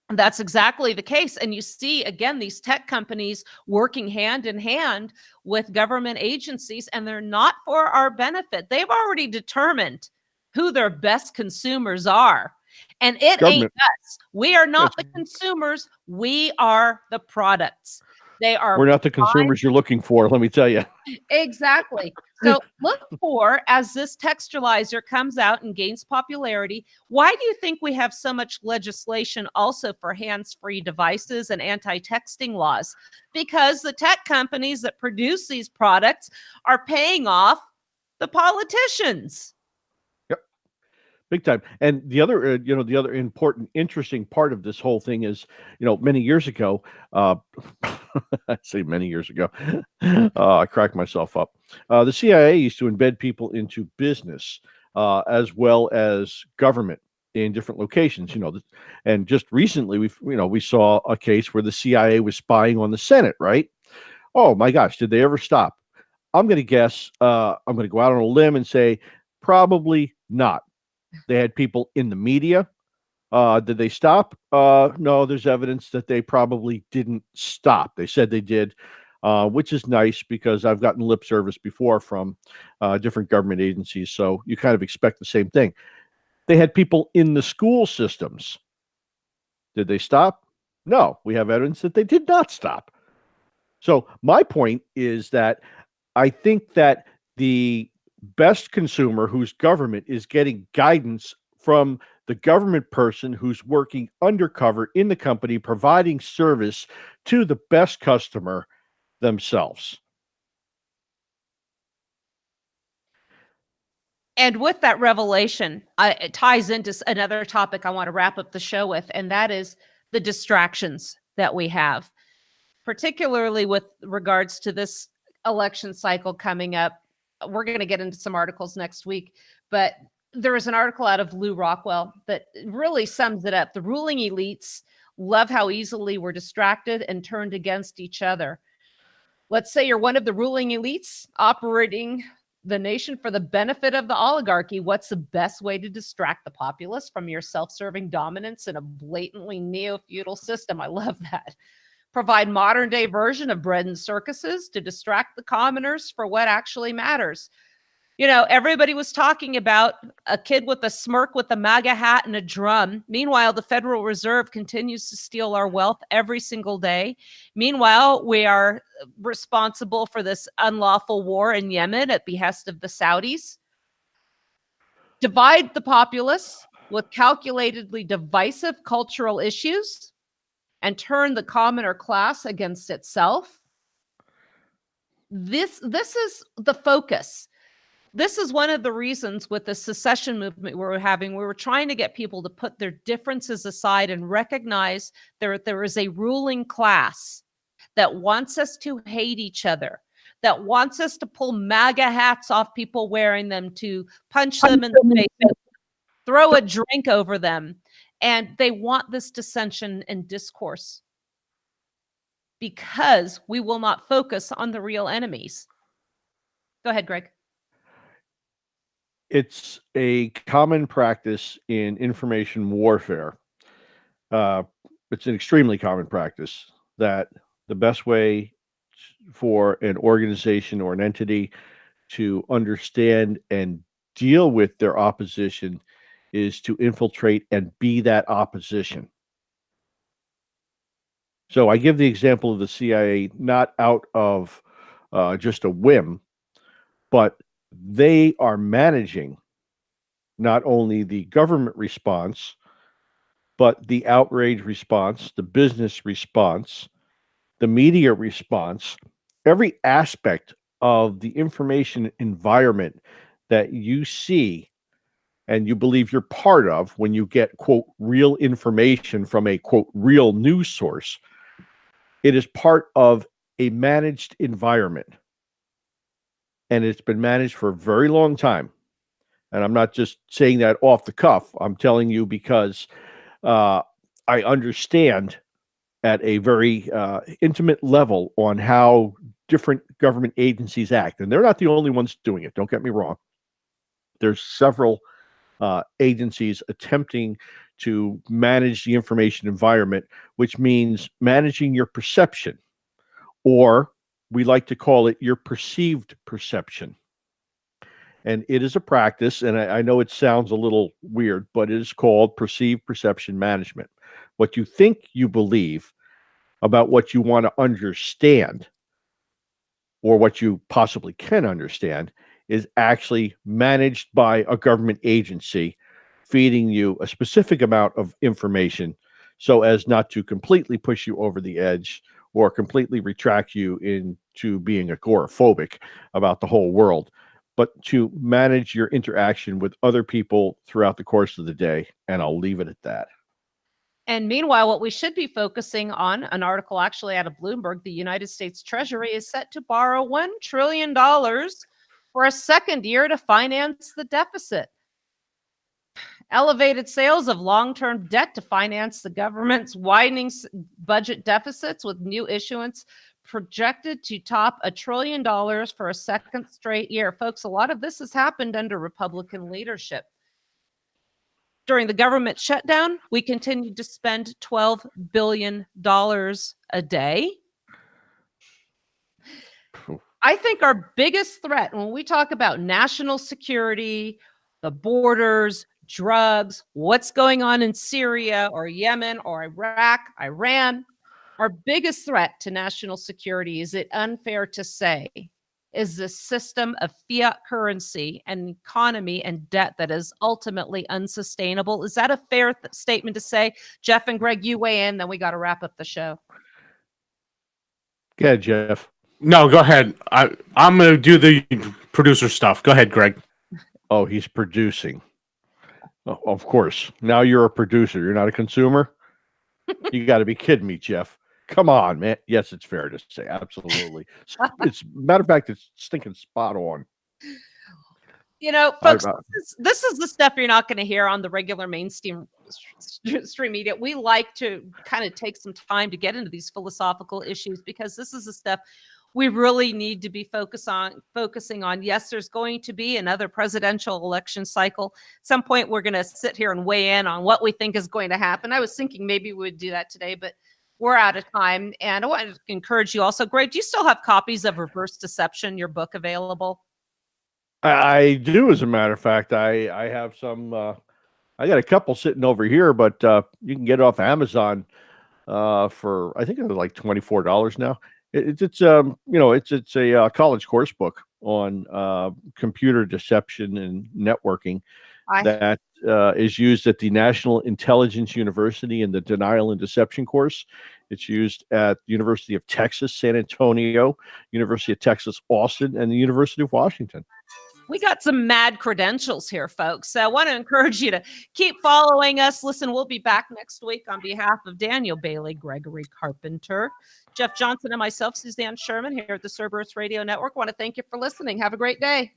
That's exactly the case. And you see, again, these tech companies working hand in hand with government agencies, and they're not for our benefit. They've already determined who their best consumers are. And it ain't us. We are not the consumers. We are the products. We're not the consumers you're looking for, let me tell you. Exactly. So look for, as this textualizer comes out and gains popularity, why do you think we have so much legislation also for hands-free devices and anti-texting laws? Because the tech companies that produce these products are paying off the politicians. Yep. Big time. And the other, the other important, interesting part of this whole thing is, many years ago, I say many years ago, I cracked myself up. The CIA used to embed people into business as well as government in different locations. And just recently we saw a case where the CIA was spying on the Senate. Right? Oh my gosh, did they ever stop? I'm going to guess. I'm going to go out on a limb and say probably not. They had people in the media. Did they stop? No, there's evidence that they probably didn't stop. They said they did, which is nice because I've gotten lip service before from different government agencies. So you kind of expect the same thing. They had people in the school systems. Did they stop? No, we have evidence that they did not stop. So my point is that I think that the best consumer whose government is getting guidance from the government person who's working undercover in the company, providing service to the best customer themselves. And with that revelation, it ties into another topic I want to wrap up the show with, and that is the distractions that we have, particularly with regards to this election cycle coming up. We're going to get into some articles next week, but there is an article out of Lou Rockwell that really sums it up. The ruling elites love how easily we're distracted and turned against each other. Let's say you're one of the ruling elites operating the nation for the benefit of the oligarchy. What's the best way to distract the populace from your self-serving dominance in a blatantly neo-feudal system? I love that. Provide modern day version of bread and circuses to distract the commoners for what actually matters. You know, everybody was talking about a kid with a smirk with a MAGA hat and a drum. Meanwhile, the Federal Reserve continues to steal our wealth every single day. Meanwhile, we are responsible for this unlawful war in Yemen at behest of the Saudis. Divide the populace with calculatedly divisive cultural issues and turn the commoner class against itself. This is the focus. This is one of the reasons with the secession movement we're having, we were trying to get people to put their differences aside and recognize there is a ruling class that wants us to hate each other, that wants us to pull MAGA hats off people wearing them, to punch them in the face, throw a drink over them. And they want this dissension and discourse because we will not focus on the real enemies. Go ahead, Greg. It's a common practice in information warfare. It's an extremely common practice that the best way for an organization or an entity to understand and deal with their opposition is to infiltrate and be that opposition. So I give the example of the CIA not out of just a whim, but they are managing not only the government response, but the outrage response, the business response, the media response, every aspect of the information environment that you see and you believe you're part of when you get, quote, real information from a, quote, real news source. It is part of a managed environment. And it's been managed for a very long time. And I'm not just saying that off the cuff. I'm telling you because I understand at a very intimate level on how different government agencies act. And they're not the only ones doing it. Don't get me wrong. There's several agencies attempting to manage the information environment, which means managing your perception, or we like to call it your perceived perception. And it is a practice, and I know it sounds a little weird, but it is called perceived perception management. What you think you believe about what you want to understand, or what you possibly can understand, is actually managed by a government agency, feeding you a specific amount of information so as not to completely push you over the edge or completely retract you into being agoraphobic about the whole world, but to manage your interaction with other people throughout the course of the day. And I'll leave it at that. And meanwhile, what we should be focusing on, an article actually out of Bloomberg, the United States Treasury is set to borrow $1 trillion for a second year to finance the deficit. Elevated sales of long-term debt to finance the government's widening budget deficits, with new issuance projected to top $1 trillion for a second straight year. Folks, a lot of this has happened under Republican leadership. During the government shutdown, we continued to spend $12 billion a day. I think our biggest threat when we talk about national security, the borders, drugs, what's going on in Syria or Yemen or Iraq, Iran, our biggest threat to national security, is it unfair to say, is the system of fiat currency and economy and debt that is ultimately unsustainable. Is that a fair statement to say? Jeff and Greg, you weigh in, then we got to wrap up the show. Go ahead, Jeff. No, go ahead. I'm going to do the producer stuff. Go ahead, Greg. Oh, he's producing. Oh, of course. Now you're a producer. You're not a consumer? You got to be kidding me, Jeff. Come on, man. Yes, it's fair to say. Absolutely. It's matter of fact, it's stinking spot on. You know, folks, this is the stuff you're not going to hear on the regular mainstream stream media. We like to kind of take some time to get into these philosophical issues because this is the stuff we really need to be focusing on, yes, there's going to be another presidential election cycle. At some point, we're going to sit here and weigh in on what we think is going to happen. I was thinking maybe we would do that today, but we're out of time. And I want to encourage you also, Greg, do you still have copies of Reverse Deception, your book, available? I do, as a matter of fact. I have some. I got a couple sitting over here, but you can get it off Amazon for, I think it's like $24 now. It's a college course book on computer deception and networking that is used at the National Intelligence University in the Denial and Deception course. It's used at the University of Texas, San Antonio, University of Texas, Austin, and the University of Washington. We got some mad credentials here, folks. So I want to encourage you to keep following us. Listen, we'll be back next week on behalf of Daniel Bailey, Gregory Carpenter, Jeff Johnson, and myself, Suzanne Sherman, here at the Cerberus Radio Network. I want to thank you for listening. Have a great day.